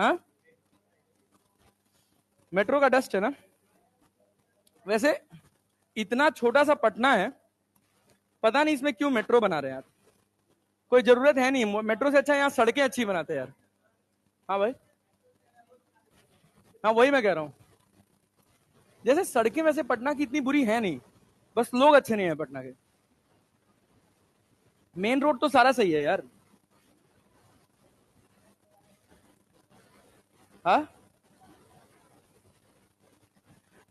हाँ, मेट्रो का डस्ट है ना। वैसे इतना छोटा सा पटना है, पता नहीं इसमें क्यों मेट्रो बना रहे हैं यार, कोई जरूरत है नहीं। मेट्रो से अच्छा यहाँ सड़कें अच्छी बनाते हैं यार। हाँ भाई, हाँ वही मैं कह रहा हूँ। जैसे सड़कें वैसे पटना की इतनी बुरी है नहीं, बस लोग अच्छे नहीं है पटना के। मेन रोड तो सारा सही है यार। हाँ,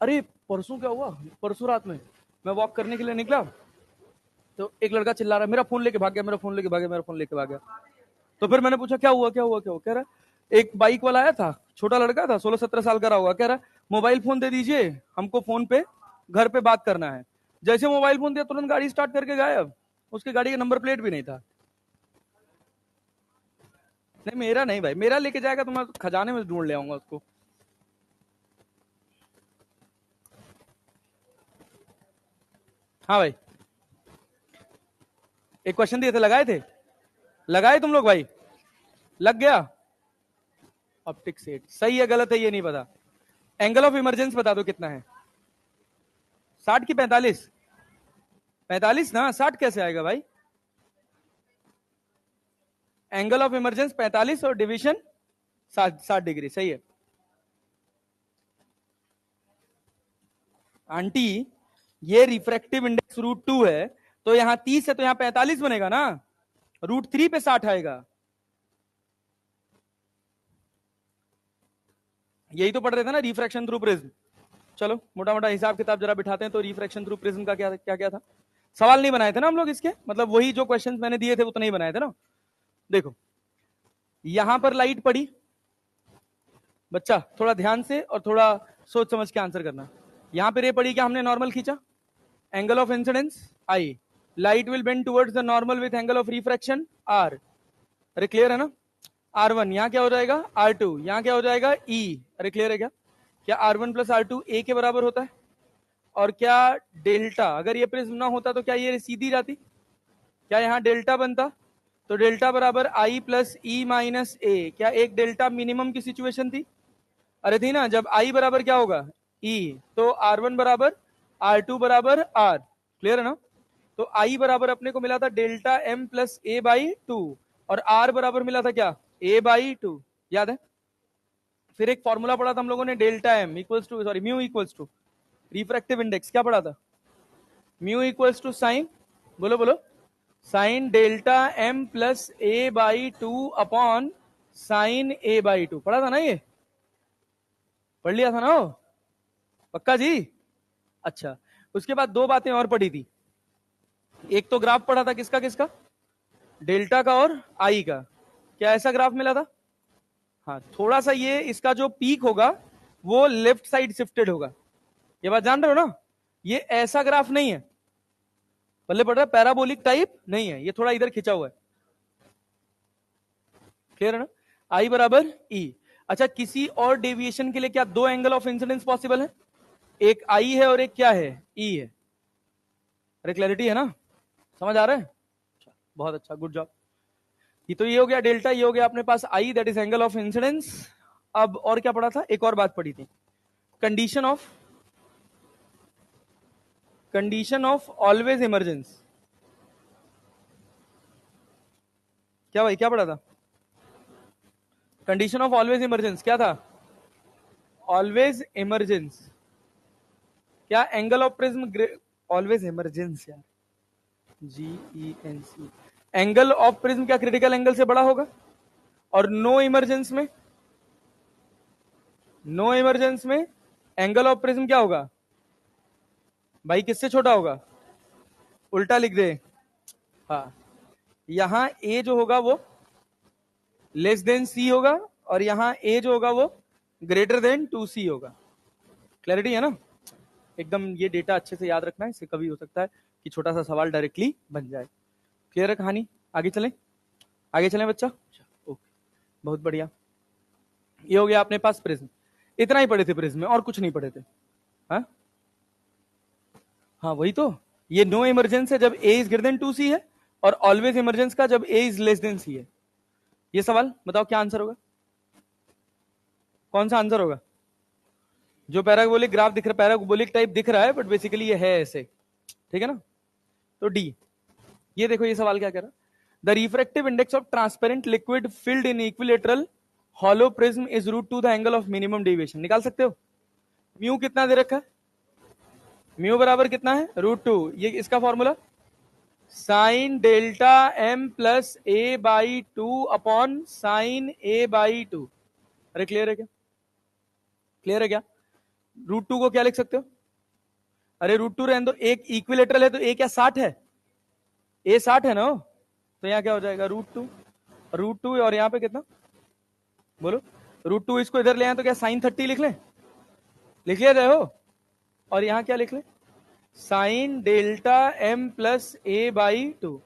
अरे परसों क्या हुआ, परसों रात में मैं वॉक करने के लिए निकला, तो एक लड़का चिल्ला रहा है मेरा फोन लेके भाग गया, मेरा फोन लेके भाग गया, मेरा फोन लेके भाग गया। तो फिर मैंने पूछा क्या हुआ क्या हुआ क्या हुआ, कह रहा एक बाइक वाला आया था, छोटा लड़का था, 16-17 साल का रहा होगा, कह रहा मोबाइल फोन दे दीजिए हमको, फोन पे घर पे बात करना है। जैसे मोबाइल फोन दिया तुरंत गाड़ी स्टार्ट करके गायब, उसकी गाड़ी का नंबर प्लेट भी नहीं था। नहीं मेरा नहीं भाई, मेरा लेके जाएगा तो मैं खजाने में ढूंढ ले आऊंगा उसको। हाँ भाई, एक क्वेश्चन दिए थे, लगाए थे, लगाए तुम लोग भाई, लग गया। ऑप्टिक सेट सही है गलत है ये नहीं पता। एंगल ऑफ इमरजेंस बता दो कितना है। 60 की 45? 45 ना, 60 कैसे आएगा भाई। एंगल ऑफ इमरजेंस 45 और डिवीजन 60 डिग्री, सही है। आंटी ये रिफ्रैक्टिव इंडेक्स √2 है, तो यहां 30 है तो यहां 45 बनेगा ना, √3 पे 60 आएगा। यही तो पढ़ रहे थे ना, रिफ्रैक्शन थ्रू प्रिज्म। चलो मोटा मोटा हिसाब किताब जरा बिठाते हैं। तो रिफ्रैक्शन थ्रू प्रिज्म का क्या क्या क्या था, सवाल नहीं बनाए थे ना हम लोग इसके, मतलब वही जो क्वेश्चंस मैंने दिए थे वो तो नहीं बनाए थे ना। देखो यहां पर लाइट पड़ी, बच्चा थोड़ा ध्यान से और थोड़ा सोच समझ के आंसर करना। यहां पर रे पड़ी, क्या हमने नॉर्मल खींचा, angle of incidence I, light will bend towards the normal with angle of refraction R. अरे क्लियर है ना। R1 यहां क्या हो जाएगा, R2 यहां क्या हो जाएगा, E। अरे क्लियर है क्या, क्या R1 प्लस R2 A के बराबर होता है। और क्या डेल्टा, अगर ये प्रिज्म ना होता तो क्या ये सीधी जाती, क्या यहां डेल्टा बनता, तो डेल्टा बराबर I plus E minus A। क्या एक डेल्टा मिनिमम की सिचुएशन थी, अरे थी ना, जब I बराबर क्या होगा E, तो R1 बराबर R2 बराबर R। क्लियर है ना। तो I बराबर अपने को मिला था delta M plus A by 2, और R बराबर मिला था क्या, A बाई 2, याद है। फिर एक फॉर्मूला पढ़ा था हम लोगों ने, delta M equals to, sorry mu equals to refractive index, क्या पढ़ा था, म्यू इक्वल्स टू साइन, बोलो बोलो, sine delta M plus A by 2 upon sine A by 2, पढ़ा था ना ये, पढ़ लिया था ना वो, पक्का जी। अच्छा, उसके बाद दो बातें और पढ़ी थी, एक तो ग्राफ पढ़ा था किसका किसका, डेल्टा का और आई का, क्या ऐसा ग्राफ मिला था। हाँ थोड़ा सा ये इसका जो पीक होगा वो लेफ्ट साइड शिफ्टेड होगा, ये बात जान रहे हो ना, ये ऐसा ग्राफ नहीं है, पल्ले पड़ रहा है, पैराबोलिक टाइप नहीं है, ये थोड़ा इधर खिंचा हुआ है। क्लियर है ना, आई बराबर ई। अच्छा, किसी और डेविएशन के लिए क्या दो एंगल ऑफ इंसिडेंस पॉसिबल है, एक आई है और एक क्या है, ई है। अरे क्लैरिटी है ना, समझ आ रहा है, बहुत अच्छा, गुड जॉब। ये तो ये हो गया डेल्टा, ये हो गया अपने पास I, that is angle of incidence. अब और क्या पढ़ा था, एक और बात पढ़ी थी, कंडीशन ऑफ ऑलवेज इमरजेंस। क्या भाई क्या पढ़ा था, कंडीशन ऑफ ऑलवेज इमरजेंस क्या था, ऑलवेज इमरजेंस, क्या angle of prism, always emergence यार, GENC, एंगल ऑफ प्रिज्म क्या क्रिटिकल एंगल से बड़ा होगा, और नो इमरजेंस में, नो इमरजेंस में एंगल ऑफ प्रिज्म क्या होगा भाई, किससे छोटा होगा, उल्टा लिख दे। हाँ, यहां ए जो होगा वो लेस देन सी होगा, और यहां ए जो होगा वो ग्रेटर देन 2C होगा। क्लैरिटी है ना, एकदम ये डेटा अच्छे से याद रखना है, इससे कभी हो सकता है कि छोटा सा सवाल डायरेक्टली बन जाए। क्लियर है कहानी, आगे चलें, आगे चलें बच्चा, ओके बहुत बढ़िया। ये हो गया अपने पास प्रिज्म, इतना ही पढ़े थे प्रिज्म में, और कुछ नहीं पढ़े थे। हाँ हाँ वही तो, ये नो इमरजेंस है जब ए इज ग्रेटर देन 2C है, और ऑलवेज इमरजेंस का जब ए इज लेस देन सी है। ये सवाल बताओ क्या आंसर होगा, कौन सा आंसर होगा? जो पैराबोलिक ग्राफ दिख रहा है, पैराबोलिक टाइप दिख रहा है, बट बेसिकली ये है ऐसे, ठीक है ना? तो डी। ये देखो ये सवाल क्या कह रहा है, the refractive index of transparent liquid filled in equilateral hollow prism is √2 the angle of minimum deviation. निकाल सकते हो? म्यू कितना दे रखा है? म्यू बराबर कितना है? √2। ये इसका formula sine delta M plus A by 2 upon sine A by 2। अरे क्लियर है क्या? क्लियर है क्या? √2 को क्या लिख सकते हो? अरे √2 रहने दो, एक इक्विलेटरल है तो ए क्या 60 है? ए 60 है ना? तो यहाँ क्या हो जाएगा? √2 और यहाँ पे कितना बोलो? √2 इसको इधर ले आए तो क्या साइन 30 लिख लें? लिख लिया रहे हो? और यहाँ क्या लिख लें? Sine delta M plus A by 2।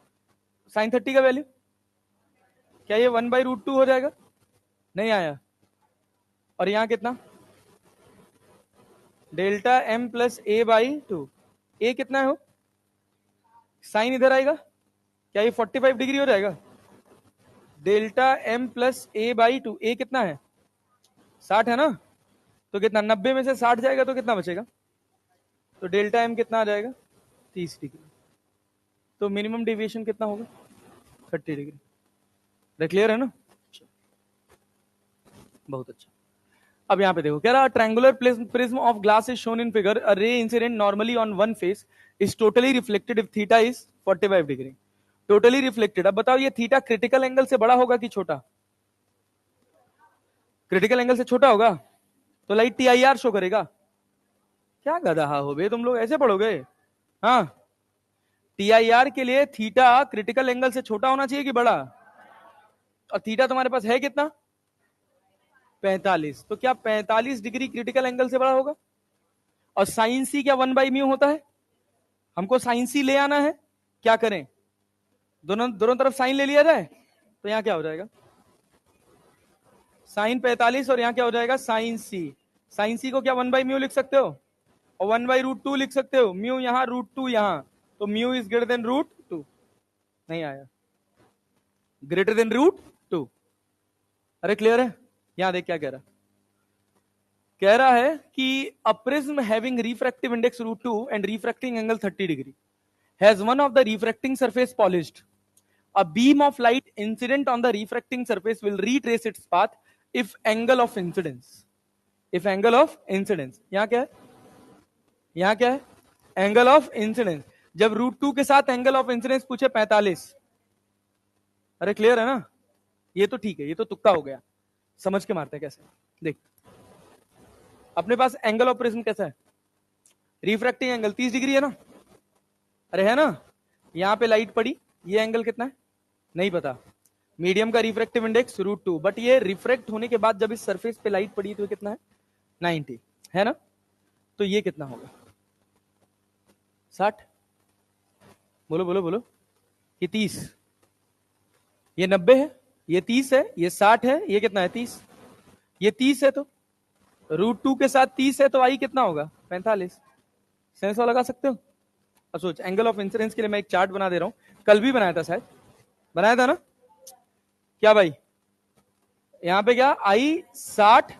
Sine 30 का वैल्यू क्या ये 1/√2 हो जाएगा? नहीं आया। और यहाँ कितना? Delta M plus A by 2। A कितना है हो? साइन इधर आएगा, क्या ये 45 डिग्री हो जाएगा? Delta M plus A by 2। A कितना है? 60 है ना? तो कितना 90 में से 60 जाएगा तो कितना बचेगा? तो डेल्टा एम कितना आ जाएगा? 30 डिग्री। तो मिनिमम डेविएशन कितना होगा? 30 डिग्री। क्लियर है ना? बहुत अच्छा। अब यहां पे देखो कह रहा triangular prism of glass is shown in figure, a ray incident normally on one face is totally reflected if theta is 45 degree. Totally reflected. अब बताओ ये थीटा क्रिटिकल एंगल से बड़ा होगा कि छोटा? क्रिटिकल एंगल से छोटा होगा, तो लाइट TIR शो करेगा। क्या गधा हो बे तुम लोग, ऐसे पढ़ोगे? हाँ, TIR के लिए थीटा क्रिटिकल एंगल से छोटा होना चाहिए कि बड़ा? और थीटा तुम्हारे पास है कितना? 45। तो क्या 45 डिग्री क्रिटिकल एंगल से बड़ा होगा? और साइन सी क्या 1/μ होता है? हमको साइन सी ले आना है, क्या करें? दोनों दोनों तरफ साइन ले लिया जाए, तो यहां क्या हो जाएगा? साइन 45 और यहां क्या हो जाएगा? साइन सी। साइन सी को क्या 1/μ लिख सकते हो और 1/√2 लिख सकते हो। म्यू यहां, √2 यहां, तो म्यू इज ग्रेटर देन √2। नहीं आया, ग्रेटर देन √2। अरे क्लियर है? यहां देख क्या कह रहा, कह रहा है कि a prism having refractive index √2 and refracting angle 30 degree has one of the refracting surface polished, a beam of light incident on the refracting surface will retrace its path if angle of incidence, if angle of incidence, यहां क्या है? यहां क्या है? Angle of incidence. जब √2 के साथ angle of incidence पूछे 45। अरे क्लियर है ना? ये तो ठीक है, ये तो तुक्का हो गया, समझ के मारते हैं कैसे। देख अपने पास एंगल ऑफ प्रिज्म कैसा है? रिफ्रैक्टिंग एंगल 30 डिग्री है ना? अरे है ना? यहां पे लाइट पड़ी, ये एंगल कितना है? नहीं पता। मीडियम का रिफ्रैक्टिव इंडेक्स √2, बट ये रिफ्रैक्ट होने के बाद जब इस सरफेस पे लाइट पड़ी तो कितना है? 90 है ना? तो ये कितना होगा? 60। बोलो बोलो बोलो कि 30। ये 90 है, ये 30 है, ये 60 है, ये कितना है? 30। ये 30 है तो √2 के साथ 30 है तो आई कितना होगा? 45। सेंस लगा सकते हो? अब सोच, एंगल ऑफ इंसिडेंस के लिए मैं एक चार्ट बना दे रहा हूं, कल भी बनाया था शायद, बनाया था ना? क्या भाई? यहां पे क्या आई 60,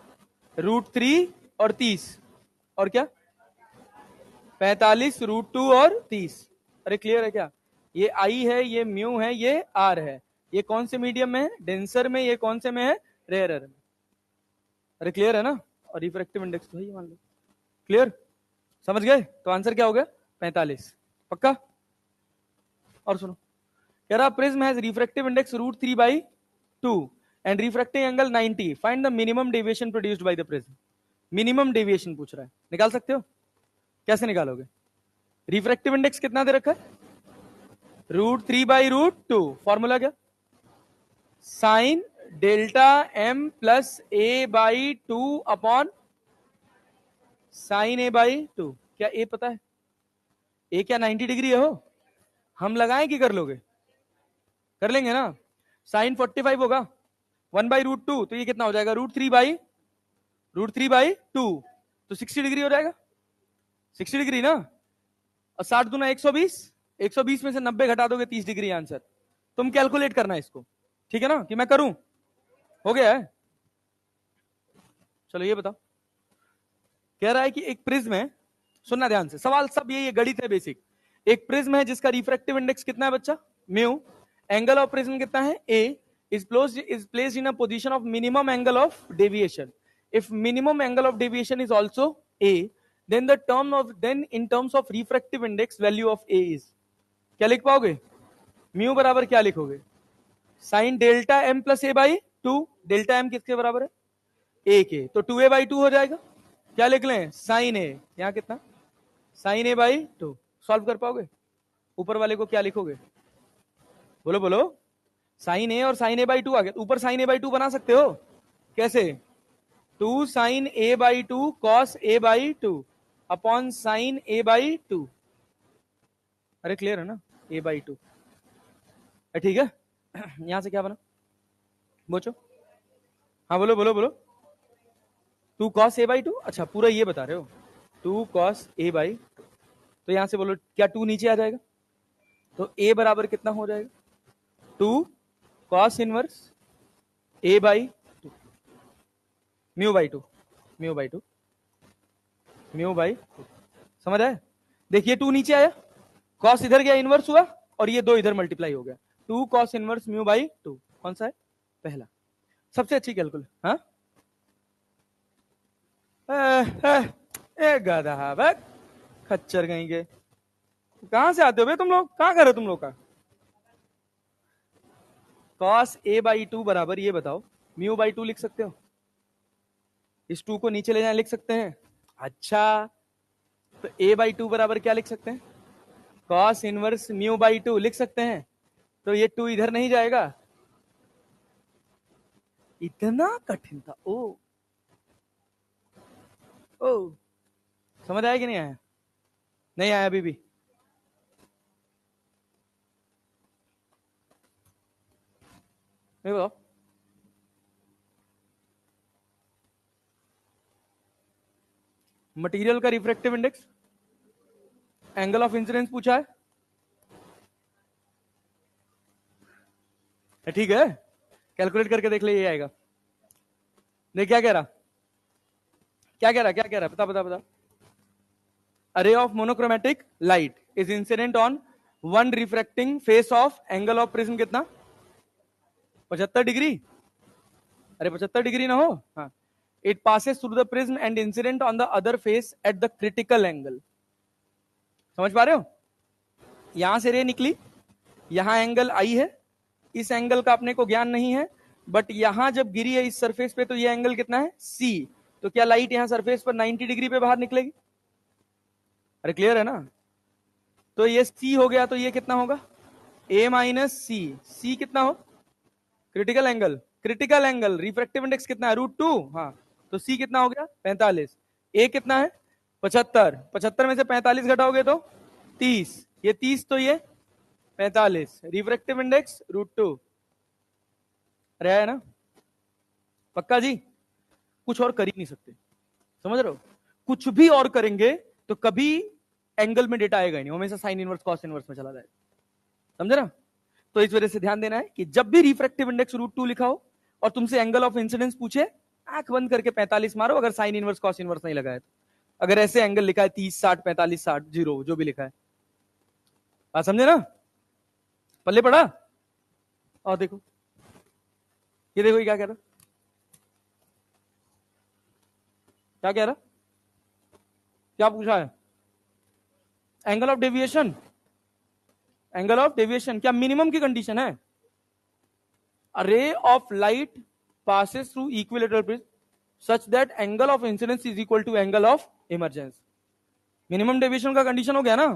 √3 और 30, और क्या 45, √2 और 30। अरे क्लियर है क्या? ये आई है, ये म्यू है, ये आर है। ये कौन से मीडियम में है? डेंसर में। ये कौन से में है? रेयरर में। अरे क्लियर है ना? और रिफ्रैक्टिव इंडेक्स तो है, मान लो। क्लियर? समझ गए? तो आंसर क्या हो गया? 45। पक्का? और सुनो, कह रहा prism has refractive index √3/2 and refracting angle 90, find the minimum deviation produced by the prism. Minimum deviation पूछ रहा है, निकाल सकते हो? कैसे निकालोगे? रिफ्रैक्टिव इंडेक्स कितना दे रखा है? √3/√2। फॉर्मूला क्या? Sine delta M plus A by 2 upon sine A/2। क्या ए पता है? ए क्या 90 डिग्री है हो? हम लगाएं कि कर लोगे? कर लेंगे ना? साइन 45 होगा, 1/√2, तो ये कितना हो जाएगा? √3/2, तो 60 डिग्री हो जाएगा। 60 डिग्री ना? और 60 दूना 120, 120 में से 90 घटा दोगे 30 डिग्री आंसर। तुम कैलकुलेट करना इसको, ठीक है ना? कि मैं करूं? हो गया है? चलो ये बताओ, कह रहा है कि एक प्रिज्म है, सुनना ध्यान से, सवाल सब ये गणित है बेसिक। एक प्रिज्म है जिसका रिफ्रैक्टिव इंडेक्स कितना है बच्चा, म्यू। एंगल ऑफ प्रिज्म कितना है, ए। is placed in a position of minimum angle of deviation. If minimum angle of deviation is also a, then in terms of refractive index value of a is, क्या लिख पाओगे, mu बराबर क्या लिखोगे, sine delta M plus A by two. Delta M किसके बराबर है, ए के, तो 2a बाई 2 हो जाएगा। क्या लिख लें, साइन ए, यहां कितना, साइन ए बाई 2। सॉल्व कर पाओगे, ऊपर वाले को क्या लिखोगे, बोलो बोलो, साइन ए और साइन ए बाई 2 आ गया, ऊपर साइन ए बाई 2 बना सकते हो, कैसे, 2 sine A by 2 cos A by 2 upon sine A by 2। अरे क्लियर है ना, ए बाई 2, ठीक है। यहां से क्या बना, बोचो, हाँ बोलो बोलो बोलो, 2 कॉस ए बाई 2, अच्छा पूरा ये बता रहे हो, 2 कॉस ए बाई, तो यहां से बोलो क्या 2 नीचे आ जाएगा, तो ए बराबर कितना हो जाएगा, 2 cos inverse A by 2, mu by 2, mu by 2, mu by 2, समझ आए। देखिए 2 नीचे आया, कॉस इधर गया, इनवर्स हुआ, और ये 2 इधर मल्टीप्लाई हो गया, 2 कॉस इनवर्स म्यू बाई 2। कौन सा है, पहला, सबसे अच्छी कैलकुलेट। हाँ गधा बक, खच्चर कहीं के, कहां से आते हो बे तुम लोग, कहां कर रहे हो तुम लोग का। कॉस ए बाई 2 बराबर, ये बताओ, म्यू बाई 2 लिख सकते हो, इस 2 को नीचे ले जाए लिख सकते हैं, अच्छा तो ए बाई 2 बराबर क्या लिख सकते हैं, कॉस इनवर्स म्यू बाई 2 लिख सकते हैं, तो ये 2 इधर नहीं जाएगा, इतना कठिन था, ओ समझ आया कि नहीं आया, नहीं आया अभी भी, नहीं बताओ, मटेरियल का refractive index, angle of incidence पूछा है, ठीक है, कैलकुलेट करके देख ले, ये आएगा। देख क्या कह रहा, क्या कह रहा, क्या कह रहा, बता बता बता, अरे of monochromatic light is incident on one refracting face of angle of prism कितना, 75 डिग्री, अरे 75 डिग्री ना हो, हाँ, it passes through the prism and incident on the other face at the critical angle. समझ पा रहे हो, यहां से रे निकली, यहां एंगल आई है, इस एंगल का अपने को ज्ञान नहीं है, बट यहां जब गिरी है इस सरफेस पे, तो ये एंगल कितना है, सी, तो क्या लाइट यहां सरफेस पर 90 डिग्री पे बाहर निकलेगी, अरे क्लियर है ना, तो ये सी हो गया, तो ये कितना होगा, ए माइनस सी, सी कितना हो, critical angle, critical angle refractive index कितना है, √2, हाँ, तो सी कितना हो गया 45, ए कितना है 75, 75 में से 45 घटाओगे तो 30, ये 30 तो ये 45, रिफ्रैक्टिव इंडेक्स √2, अरे है ना, पक्का जी, कुछ और कर ही नहीं सकते, समझ रहे हो, कुछ भी और करेंगे तो कभी एंगल में डेटा आएगा ही नहीं, हमेशा साइन इनवर्स कॉस इनवर्स में चला जाएगा, समझे ना। तो इस वजह से ध्यान देना है कि जब भी रिफ्रैक्टिव इंडेक्स √2 लिखा हो और तुमसे एंगल ऑफ इंसिडेंस पूछे, आंख बंद करके 45 मारो, अगर साइन इनवर्स कॉस इनवर्स नहीं लगा है तो। अगर ऐसे एंगल लिखा है 30 60 45 60 0 जो भी लिखा है, बात समझे ना, पल्ले पड़ा। और देखो, ये देखो, ये क्या कह रहा, क्या कह रहा, क्या पूछा है, angle of deviation, angle of deviation क्या मिनिमम की कंडीशन है, a ray of light passes through equilateral prism such that angle of incidence is equal to angle of emergence। Minimum deviation का कंडीशन हो गया ना,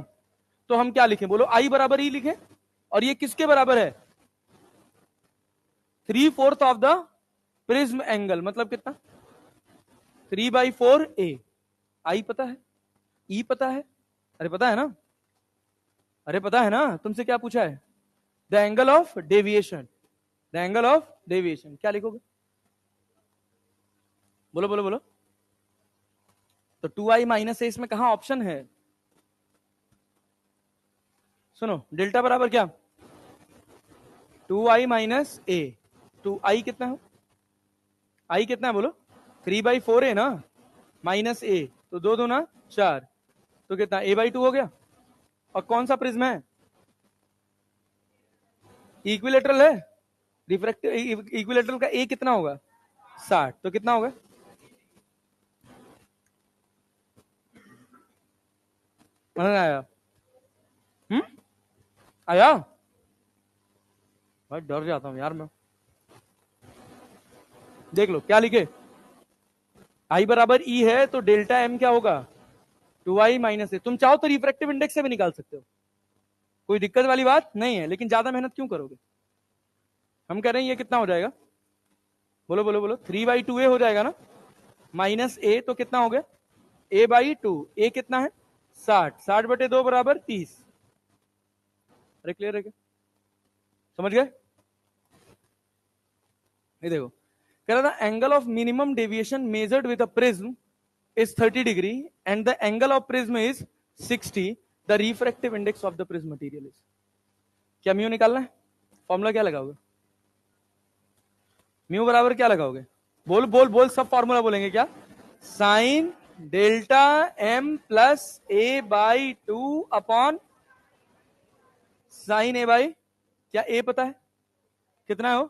तो हम क्या लिखें, बोलो आई बराबर ई लिखें, और ये किसके बराबर है, 3/4 ऑफ द प्रिज्म एंगल, मतलब कितना 3/4 ए, आई पता है, ई पता है, अरे पता है ना, अरे पता है ना, तुमसे क्या पूछा है, the angle of deviation, the angle of deviation क्या लिखोगे, बोलो बोलो बोलो, तो 2i माइनस ए इसमें कहां ऑप्शन है, सुनो, डेल्टा बराबर क्या 2i माइनस ए, 2i कितना है, आई कितना है बोलो, 3/4 है ना, माइनस ए, तो 2 2 4, तो कितना a/2 हो गया। और कौन सा प्रिज्म है, इक्विलेटरल है, रिफ्रैक्टिव इक्विलेटरल का ए कितना होगा 60, तो कितना होगा, आया आया, भाई डर जाता हूं यार मैं। देख लो क्या लिखे, आई बराबर ई है तो डेल्टा एम क्या होगा 2i माइनस ए। तुम चाहो तो रिफ्रैक्टिव इंडेक्स से भी निकाल सकते हो, कोई दिक्कत वाली बात नहीं है, लेकिन ज्यादा मेहनत क्यों करोगे। हम कह रहे हैं ये कितना हो जाएगा, बोलो बोलो बोलो, 3/2a हो जाएगा ना, माइनस ए तो कितना हो गया a/2, ए कितना है 60, 60/2 बराबर 30। अरे क्लियर है क्या, समझ गए। ये देखो कह रहा था angle of minimum deviation measured with a prism is 30 degree and the angle of prism is 60, the refractive index of the prism material is, क्या म्यू निकालना है, फॉर्मूला क्या लगाओगे, म्यू बराबर क्या लगाओगे, बोल बोल बोल, सब फॉर्मूला बोलेंगे क्या, sine delta M plus a/2 upon sine a/, क्या a पता है कितना हो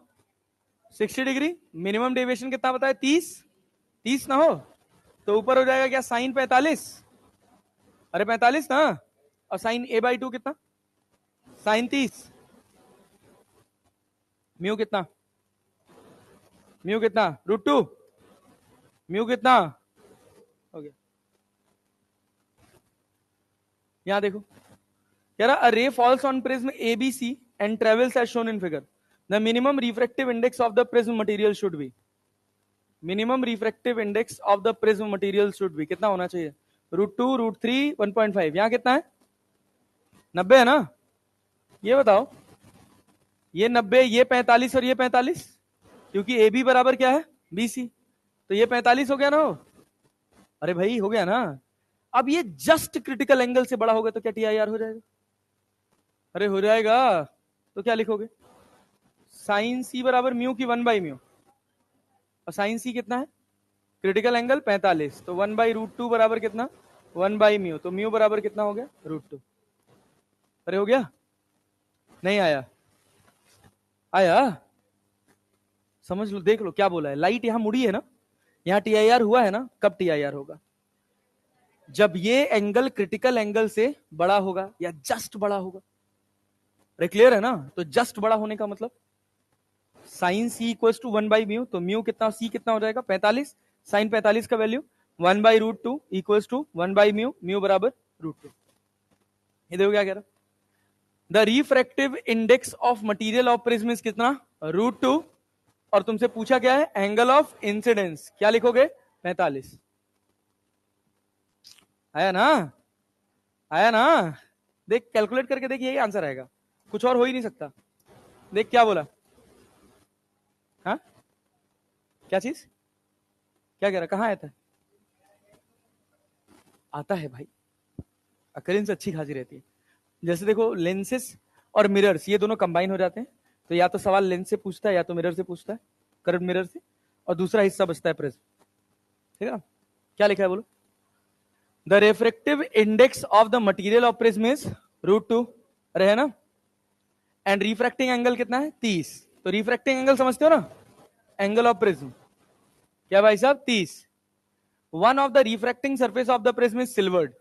60 डिग्री, मिनिमम डेविएशन कितना पता है 30 ना हो, तो ऊपर हो जाएगा क्या साइन 45, अरे 45 ना, और साइन a/2 कितना साइन 30, म्यू कितना √2, म्यू कितना हो गया। यहां देखो कह रहा a ray falls on prism ABC and travels as shown in figure, the minimum refractive index of the prism material should be, minimum refractive index of the prism material should be कितना होना चाहिए, √2 √3 1.5, यहां कितना है 90 है ना, ये बताओ ये 90, ये 45 और ये 45, क्योंकि ए बी बराबर क्या है BC, तो ये 45 हो गया ना हो, अरे भाई हो गया ना। अब ये जस्ट क्रिटिकल एंगल से बड़ा होगा तो क्या TIR हो जाएगा, अरे हो जाएगा, तो क्या लिखोगे साइन C बराबर म्यू की 1/μ, और साइन C कितना है क्रिटिकल एंगल 45, तो 1/√2 बराबर कितना 1/μ, तो म्यू बराबर कितना हो गया √2, अरे हो गया, नहीं आया, आया, समझ लो, देख लो क्या बोला है, लाइट यहां मुड़ी है ना, यहां TIR हुआ है ना, कब TIR होगा जब ये एंगल क्रिटिकल एंगल से बड़ा होगा या जस्ट बड़ा होगा, अरे क्लियर है ना, तो जस्ट बड़ा होने का मतलब साइन C इक्वल्स टू 1/μ, तो म्यू कितना C कितना हो जाएगा 45, साइन 45 का वैल्यू 1/√2 इक्वल्स टू 1/μ, म्यू बराबर √2। ये देखो क्या कह रहा, the refractive index of material of prism is कितना √2, और तुमसे पूछा क्या है एंगल ऑफ इंसिडेंस, क्या लिखोगे 45, आया ना, आया ना, देख कैलकुलेट करके देख यही आंसर आएगा, कुछ और हो ही नहीं सकता। देख क्या बोला, हाँ क्या चीज, क्या कह रहा, कहां आया था, आता है भाई, अकरेंस अच्छी खासी रहती है। जैसे देखो लेंसेस और मिरर्स ये दोनों कंबाइन हो जाते हैं, तो या तो सवाल लेंस से पूछता है या तो मिरर से पूछता है, करंट मिरर से, और दूसरा हिस्सा बचता है प्रिज्म, ठीक है ना। क्या लिखा है बोलो, the refractive index of the material of prism is √2, अरे है ना, एंड रिफ्रैक्टिंग एंगल कितना है 30, तो रिफ्रैक्टिंग एंगल समझते हो ना, एंगल ऑफ प्रिज्म क्या भाई साहब 30, one of the refracting surface of the prism is silvered,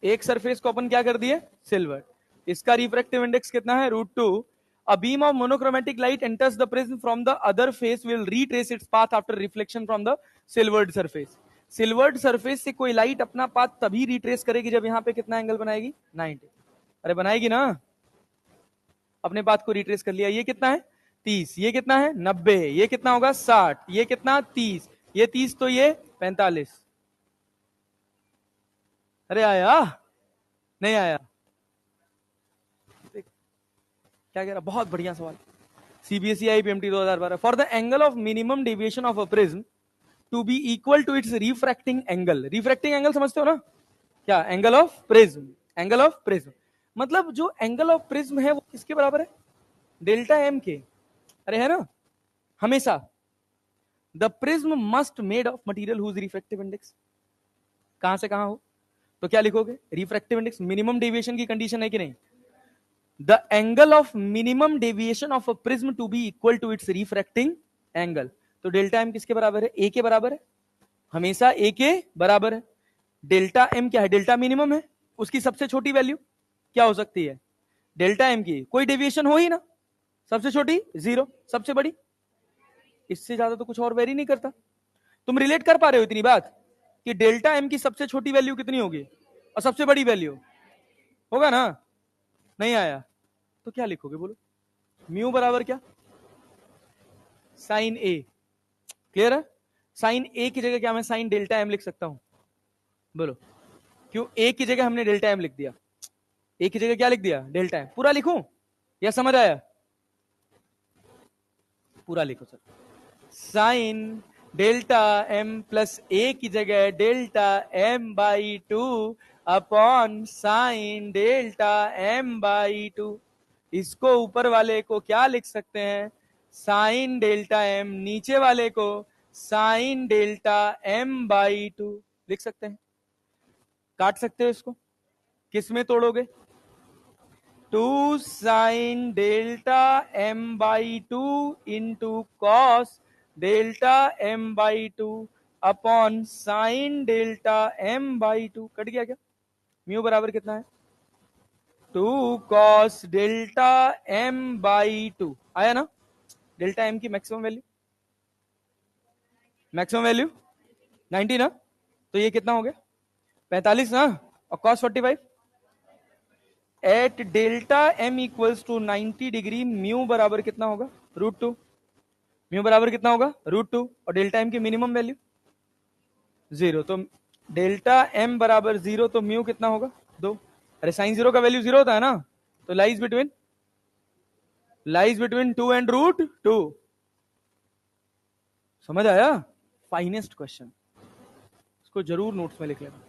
एक सरफेस को अपन क्या कर दिए सिल्वर, इसका रिफ्रैक्टिव इंडेक्स कितना है √2, a beam of monochromatic light enters the prism from the other face will retrace its path after reflection from the silvered surface, silvered surface से कोई लाइट अपना पाथ तभी रिट्रेस करेगी जब यहां पे कितना एंगल बनाएगी 90, अरे बनाएगी ना, अपने पाथ को रिट्रेस कर लिया, ये कितना है 30, ये कितना है 90, ये कितना होगा 60, ये कितना 30, ये 30 तो ये 45, अरे आया नहीं आया, क्या कह रहा, बहुत बढ़िया सवाल, CBSE IPMT 2012, for the angle of minimum deviation of a prism to be equal to its refracting angle, refracting angle समझते हो ना, क्या angle of prism, angle of prism मतलब जो एंगल ऑफ प्रिज्म है वो किसके बराबर है डेल्टा एम के, अरे है ना हमेशा, the prism must made of material whose refractive index, कहां से कहां हो, तो क्या लिखोगे, रिफ्रैक्टिव इंडेक्स, मिनिमम डेविएशन की कंडीशन है कि नहीं, the angle of minimum deviation of a prism to be equal to its refracting angle, तो डेल्टा एम किसके बराबर है, ए के बराबर है, हमेशा ए के बराबर है। डेल्टा एम क्या है, डेल्टा मिनिमम है, उसकी सबसे छोटी वैल्यू क्या हो सकती है, डेल्टा एम की कोई डेविएशन हो ही ना, सबसे छोटी 0, सबसे बड़ी, इससे ज्यादा तो कुछ और वेरी नहीं करता। तुम रिलेट कर पा रहे हो इतनी बात कि डेल्टा एम की सबसे छोटी वैल्यू कितनी होगी और सबसे बड़ी वैल्यू होगा ना, नहीं आया तो क्या लिखोगे बोलो, म्यू बराबर क्या, साइन ए, क्लियर है, साइन ए की जगह क्या मैं साइन डेल्टा एम लिख सकता हूं, बोलो, क्यों ए की जगह हमने डेल्टा एम लिख दिया, ए की जगह क्या लिख दिया, डेल्टा एम, पूरा लिखूं या समझ आया, पूरा लिखो sir, sine delta M plus A की जगह delta M by 2 upon sine delta M by 2, इसको ऊपर वाले को क्या लिख सकते हैं, साइन डेल्टा एम, नीचे वाले को साइन डेल्टा एम बाई 2 लिख सकते हैं, काट सकते हो इसको, किस में तोड़ोगे, 2 sine delta M by 2 into cos delta M by 2 upon sine delta M by 2, कट गया क्या, म्यू बराबर कितना है, 2 कॉस डेल्टा एम बाई 2, आया ना, डेल्टा एम की मैक्सिमम वैल्यू, मैक्सिमम वैल्यू 90 ना, तो ये कितना हो गया 45 ना, और cos 45 at delta M equals to 90 degree, mu बराबर कितना होगा, √2, म्यू बराबर कितना होगा, √2, और डेल्टा एम की मिनिमम वैल्यू 0, तो डेल्टा एम बराबर 0, तो म्यू कितना होगा 2, अरे साइन 0 का वैल्यू 0 होता है ना, तो लाइज बिटवीन 2 एंड √2, समझ आया, फाइनेस्ट क्वेश्चन, इसको जरूर नोट्स में लिख लेना,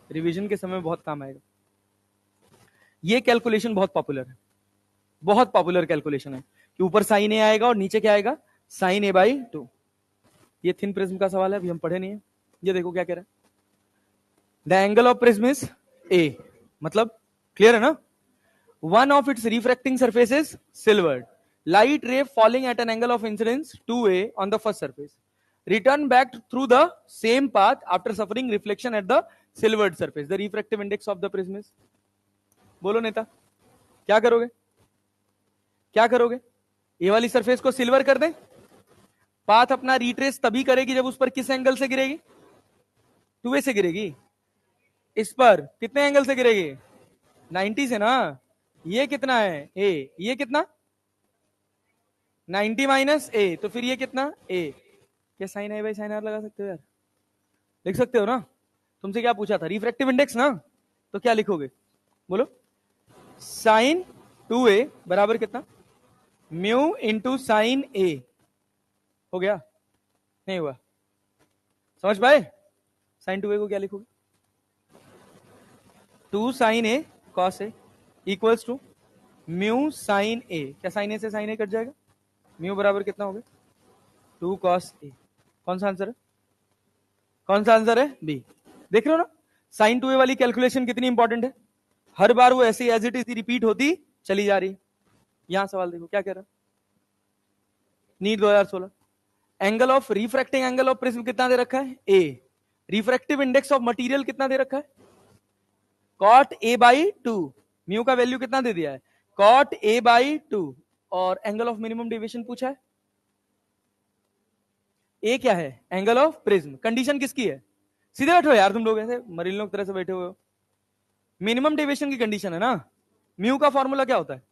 रिवीजन के समय बहुत काम आएगा। ये कैलकुलेशन बहुत पॉपुलर है, बहुत पॉपुलर कैलकुलेशन है कि ऊपर साइन ए आएगा और नीचे क्या आएगा, साइन ए बाई 2, ये थिन प्रिज्म का सवाल है, अभी हम पढ़े नहीं है, ये देखो क्या कह रहा है, the angle of prism is a, मतलब क्लियर है ना, one of its refracting surface is silvered, light रे falling eight an angle of incidence 2a on the first surface, return back through the same path after suffering reflection at the silvered surface, the refractive index of the prism is, बोलो नेता क्या करोगे, क्या करोगे, ये वाली surface को silver कर दें, पाथ अपना रिट्रेस तभी करेगी जब उस पर किस एंगल से गिरेगी, 2a से गिरेगी, इस पर कितने एंगल से गिरेगी, 90 से ना, ये कितना है a, ये कितना 90 माइनस a, तो फिर ये कितना a, क्या साइन है भाई, साइन आर लगा सकते हो यार, लिख सकते हो ना, तुमसे क्या पूछा था, रिफ्रैक्टिव इंडेक्स ना, तो क्या लिखोगे बोलो, साइन 2a बराबर कितना, म्यू इंटू साइन ए, हो गया, नहीं हुआ, समझ पाए, साइन 2a को क्या लिखोगे, 2 sine A cos A equals to mu sine A, क्या साइन ए से साइन ए कट जाएगा, म्यू बराबर कितना हो गया 2 कॉस ए, कौन सा आंसर है, कौन सा आंसर है बी, देख रहे हो ना, साइन 2a वाली कैलकुलेशन कितनी इंपॉर्टेंट है, हर बार वो ऐसी एज इट इज रिपीट होती चली जा रही, यहां सवाल देखो क्या कह रहा है, NEET 2016, angle of refracting angle of prism कितना दे रखा है A, refractive index of material कितना दे रखा है कॉट ए बाई 2, म्यू का वैल्यू कितना दे दिया है कॉट ए बाई 2, और एंगल ऑफ मिनिमम डेविएशन पूछा है, ए क्या है एंगल ऑफ प्रिज्म, कंडीशन किसकी है, सीधे बैठो यार तुम लोग ऐसे मरीनों की तरह से बैठे हुए हो, मिनिमम डेविएशन की कंडीशन है ना, म्यू का फॉर्मूला क्या होता है,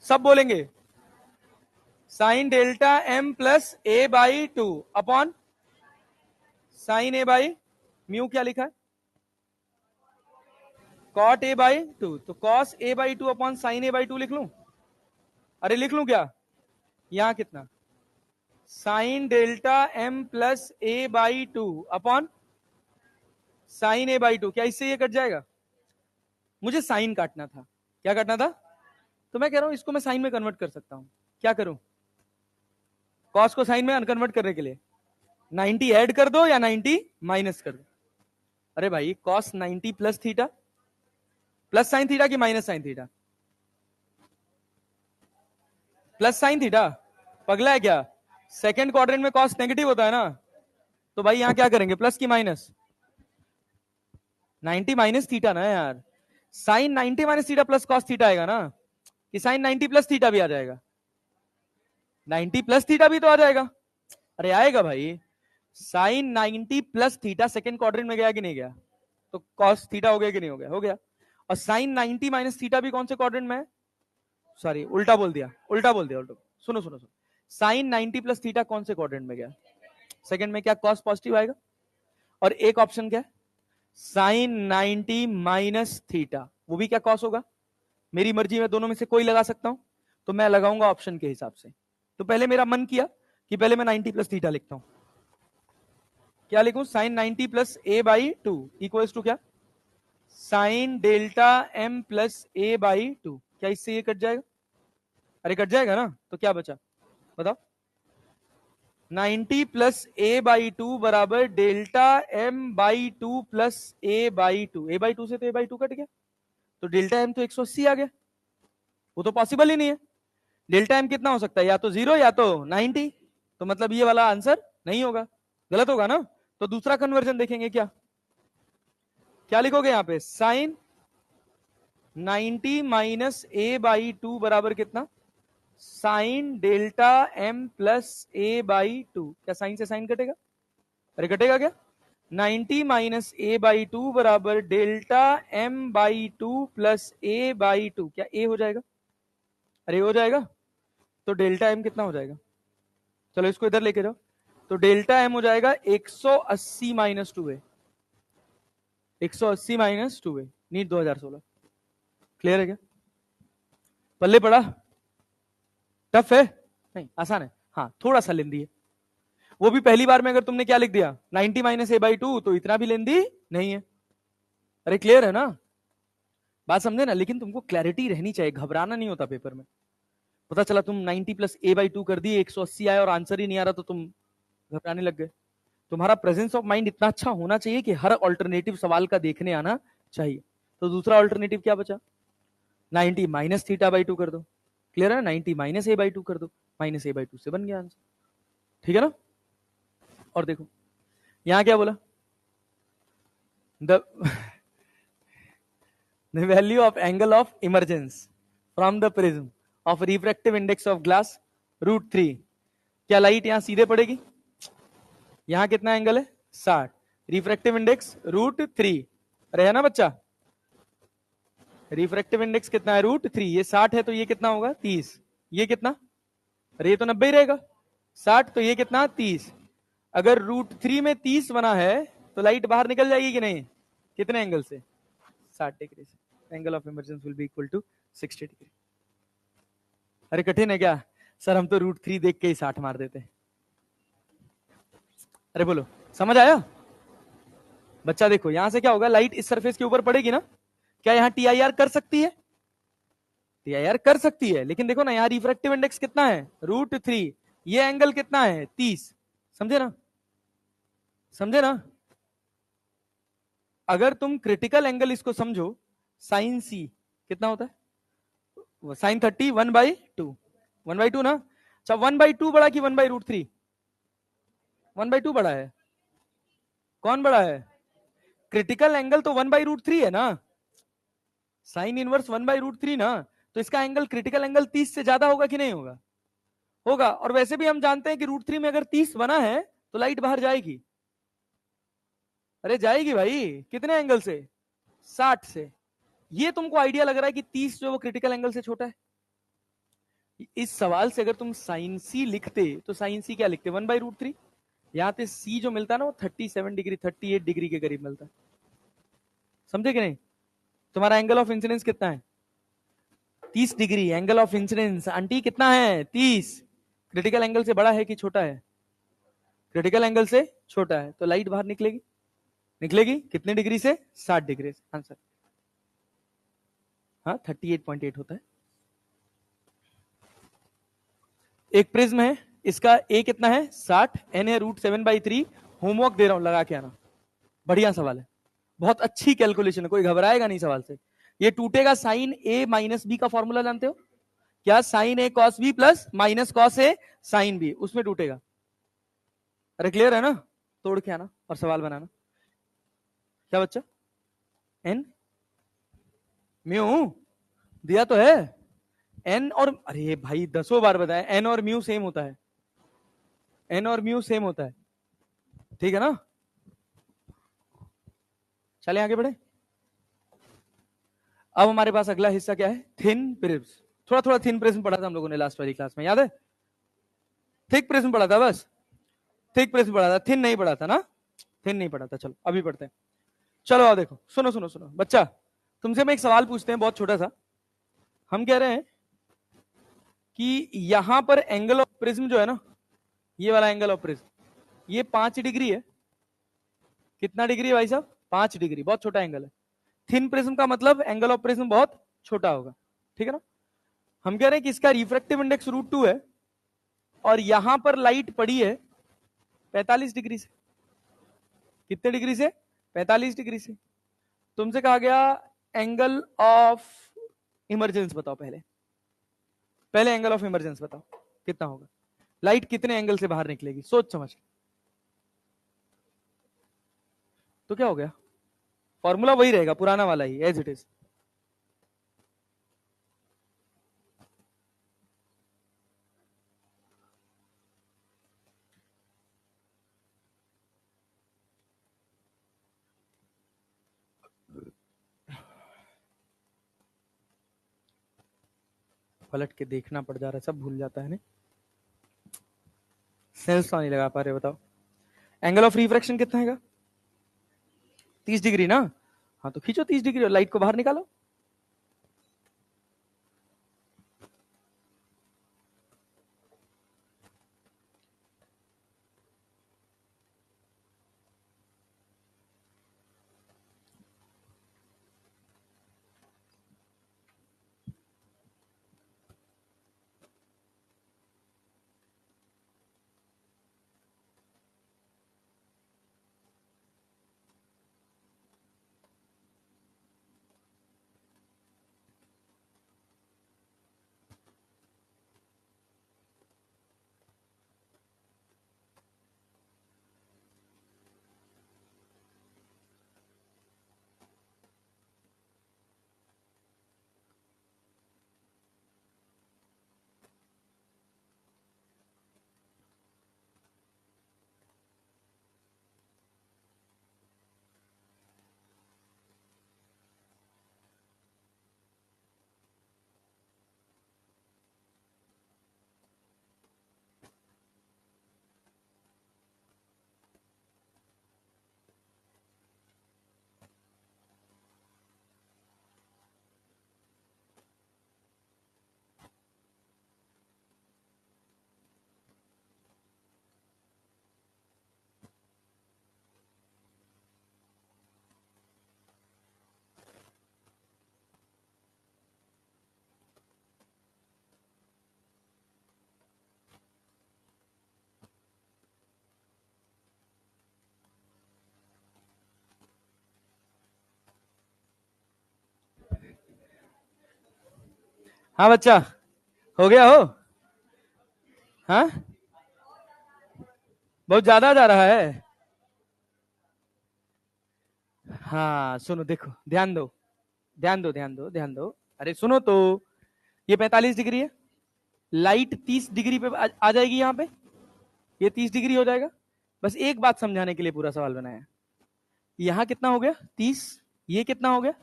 सब बोलेंगे sine delta M plus A by 2 upon sine A by mu, क्या लिखा है कॉट ए बाई 2, तो cos A by 2 upon sine A by 2 लिख लूं, अरे लिख लूं क्या, यहां कितना sine delta M plus A by 2 upon sine A by 2, क्या इससे ये कट जाएगा, मुझे साइन काटना था, क्या काटना था, तो मैं कह रहा हूं इसको मैं साइन में कन्वर्ट कर सकता हूं, क्या करूं, कॉस को साइन में कन्वर्ट करने के लिए 90 ऐड कर दो या 90 माइनस कर दो। अरे भाई cos 90 plus theta, plus sine theta की minus sine theta? Plus sine theta. पगला है क्या? सेकंड क्वाड्रेंट में कॉस नेगेटिव होता है ना, तो भाई यहां क्या करेंगे, प्लस की माइनस? 90 माइनस थीटा ना यार, sine 90 minus theta plus cos theta आएगा ना, कि साइन 90 प्लस थीटा भी आ जाएगा? 90 प्लस थीटा भी तो आ जाएगा। अरे आएगा भाई, sine 90 plus theta second quadrant में गया कि नहीं गया, तो कॉस थीटा हो गया कि नहीं हो गया? हो गया। और साइन 90 माइनस थीटा भी कौन से क्वाड्रेंट में है? सॉरी उल्टा बोल दिया, उल्टा बोल दिया, उल्टा। सुनो सुनो सुनो, साइन 90 प्लस थीटा कौन से क्वाड्रेंट में गया? सेकंड में। क्या कॉस पॉजिटिव आएगा? और एक ऑप्शन क्या है, साइन 90 माइनस थीटा, वो भी क्या कॉस होगा? मेरी मर्जी में दोनों में से कोई लगा सकता हूं, तो मैं लगाऊंगा ऑप्शन के हिसाब से। तो पहले मेरा मन किया कि पहले मैं 90 प्लस थीटा लिखता हूं। क्या लिखूं? Sine 90 plus A by two equals to क्या? Sine delta M plus A by two. क्या इससे ये कट जाएगा? अरे कट जाएगा ना, तो क्या बचा बताओ? 90 प्लस ए बाई टू बराबर delta M by two plus A by two. A by two से तो ए बाई टू कट गया, तो डेल्टा एम तो 180 आ गया, वो तो पॉसिबल ही नहीं है। डेल्टा एम कितना हो सकता है, या तो 0 या तो 90, तो मतलब ये वाला आंसर नहीं होगा, गलत होगा ना। तो दूसरा कन्वर्जन देखेंगे, क्या क्या लिखोगे यहां पे? Sine 90 minus A by two बराबर कितना? Sine delta M plus A by two. क्या साइन से साइन कटेगा? अरे कटेगा क्या? 90 माइनस ए बाई टू बराबर delta M by two plus A by two. क्या ए हो जाएगा? अरे हो जाएगा, तो डेल्टा एम कितना हो जाएगा? चलो इसको इधर लेके जाओ, तो डेल्टा एम हो जाएगा 180 माइनस टू ए, 180 माइनस टू ए, नीट 2016। क्लियर है क्या? पल्ले पड़ा? टफ है? नहीं आसान है, हाँ थोड़ा सा लेंदी है। वो भी पहली बार में अगर तुमने क्या लिख दिया 90 माइनस ए बाई टू, तो इतना भी लेंदी नहीं है। अरे क्लियर है ना, बात समझे ना। लेकिन तुमको क्लैरिटी रहनी चाहिए, घबराना नहीं होता पेपर में। पता चला तुम 90 प्लस ए बाई टू कर दिए, 180 आया और आंसर ही नहीं आ रहा, तो तुम घबराने लग गए। तुम्हारा प्रेजेंस ऑफ माइंड इतना अच्छा होना चाहिए कि हर ऑल्टरनेटिव सवाल का देखने आना चाहिए। तो दूसरा ऑल्टरनेटिव क्या बचा? 90 माइनस थीटा बाई टू कर दो। क्लियर है? 90 माइनस ए बाई टू कर दो, माइनस ए बाई टू से बन गया आंसर। ठीक है ना? और देखो यहां क्या बोला, the the value of angle of emergence from the prism of refractive index of glass √3। क्या लाइट यहां सीधे पड़ेगी? यहां कितना एंगल है? 60, रिफ्रैक्टिव इंडेक्स √3। अरे है ना बच्चा, रिफ्रैक्टिव इंडेक्स कितना है? √3। ये 60 है तो ये कितना होगा? 30। ये कितना? अरे ये तो 90 ही रहेगा। 60 तो ये कितना? 30। अगर √3 में 30 बना है तो लाइट बाहर निकल जाएगी कि नहीं? कितने एंगल से? 60 डिग्री से। Angle of emergence will be equal to 60 degree. अरे कठिन है क्या सर? हम तो √3 देख के ही 60 मार देते। अरे बोलो समझ आया? बच्चा देखो यहां से क्या होगा, लाइट इस सरफेस के ऊपर पड़ेगी ना, क्या यहां टीआईआर कर सकती है? टीआईआर कर सकती है, लेकिन देखो ना यहां रिफ्रैक्टिव इंडेक्स कितना है? √3। ये एंगल कितना है? 30। समझे ना? समझे ना? अगर तुम क्रिटिकल एंगल इसको समझो, साइन सी कितना होता है? साइन 30 1/2, 1/2 ना। अच्छा 1/2 बड़ा कि 1/√3? 1/2 बड़ा है। कौन बड़ा है? क्रिटिकल एंगल तो 1/√3 है ना, साइन इनवर्स 1/√3 ना। तो इसका एंगल, क्रिटिकल एंगल 30 से ज्यादा होगा कि नहीं होगा? होगा। और वैसे भी हम जानते हैं कि √3 में अगर 30 बना है तो लाइट बाहर जाएगी। अरे जाएगी भाई, कितने एंगल से? 60 से। ये तुमको आइडिया लग रहा है कि 30 जो वो क्रिटिकल एंगल से छोटा है। इस सवाल से अगर तुम साइन सी लिखते तो साइन सी क्या लिखते? 1/√3। यहां पे सी जो मिलता है ना वो 37 डिग्री 38 डिग्री के करीब मिलता है। समझे कि नहीं? तुम्हारा एंगल ऑफ इंसिडेंस कितना है? 30 degree. Angle of incidence aunty कितना है? 30। क्रिटिकल एंगल से बड़ा है कि छोटा है? क्रिटिकल एंगल से छोटा है, तो लाइट बाहर निकलेगी। निकलेगी कितने डिग्री से? 60 डिग्री से। आंसर हाँ 38.8 होता है। एक प्रिज्म है इसका ए कितना है 60, एन है √7/3। होमवर्क दे रहा हूं, लगा के आना। बढ़िया सवाल है, बहुत अच्छी कैलकुलेशन है, कोई घबराएगा नहीं सवाल से। ये टूटेगा साइन ए माइनस बी का फॉर्मूला जानते हो क्या? Sine A cos B plus minus cos A sine B, उसमें टूटेगा। अरे क्लियर है ना? तोड़ के आना और सवाल बनाना। क्या बच्चा? एन म्यू दिया तो है। एन और, अरे भाई 10 बार बताया, एन और म्यू सेम होता है, एन और म्यू सेम होता है, ठीक है ना? चले आगे बढ़े। अब हमारे पास अगला हिस्सा क्या है? Thin prism. थोड़ा थोड़ा थिन प्रिज्म पढ़ा था हम लोगों ने लास्ट वाली क्लास में, याद है? थिक प्रिज्म पढ़ा था, बस थिक प्रिज्म पढ़ा था, थिन नहीं पढ़ा था ना? थिन नहीं पढ़ा था। चलो अभी पढ़ते हैं। चलो आओ देखो, सुनो सुनो सुनो बच्चा, तुमसे मैं एक सवाल पूछते हैं बहुत छोटा सा। हम कह रहे हैं कि यहां पर एंगल ऑफ प्रिज्म जो है ना, ये वाला एंगल ऑफ प्रिज्म, ये 5 डिग्री है। कितना डिग्री है भाई साहब? 5 डिग्री, बहुत छोटा एंगल है। थिन प्रिज्म का मतलब एंगल ऑफ प्रिज्म बहुत छोटा होगा, ठीक है ना? हम कह रहे हैं कि इसका रिफ्रैक्टिव इंडेक्स √2 है और यहां पर लाइट पड़ी है 45 डिग्री से। कितने डिग्री से? 45 डिग्री से। तुमसे कहा गया एंगल ऑफ इमरजेंस बताओ। पहले एंगल ऑफ इमरजेंस बताओ कितना होगा? लाइट कितने एंगल से बाहर निकलेगी? सोच समझ। तो क्या हो गया? फॉर्मूला वही रहेगा, पुराना वाला ही, एज इट इज। पलट के देखना पड़ जा रहा है, सब भूल जाता है ना। सेल्स तो नहीं लगा पा रहे, बताओ एंगल ऑफ रिफ्रैक्शन कितना है? 30 डिग्री ना? हाँ तो खींचो 30 डिग्री और लाइट को बाहर निकालो। हाँ बच्चा, हो गया हो? हाँ बहुत ज्यादा जा रहा है। हाँ सुनो, देखो ध्यान दो, ध्यान दो, ध्यान दो, ध्यान दो। अरे सुनो तो, ये 45 डिग्री है, लाइट 30 डिग्री पे आ जाएगी यहाँ पे, ये 30 डिग्री हो जाएगा। बस एक बात समझाने के लिए पूरा सवाल बनाया। यहाँ कितना हो गया? 30। ये कितना हो गया?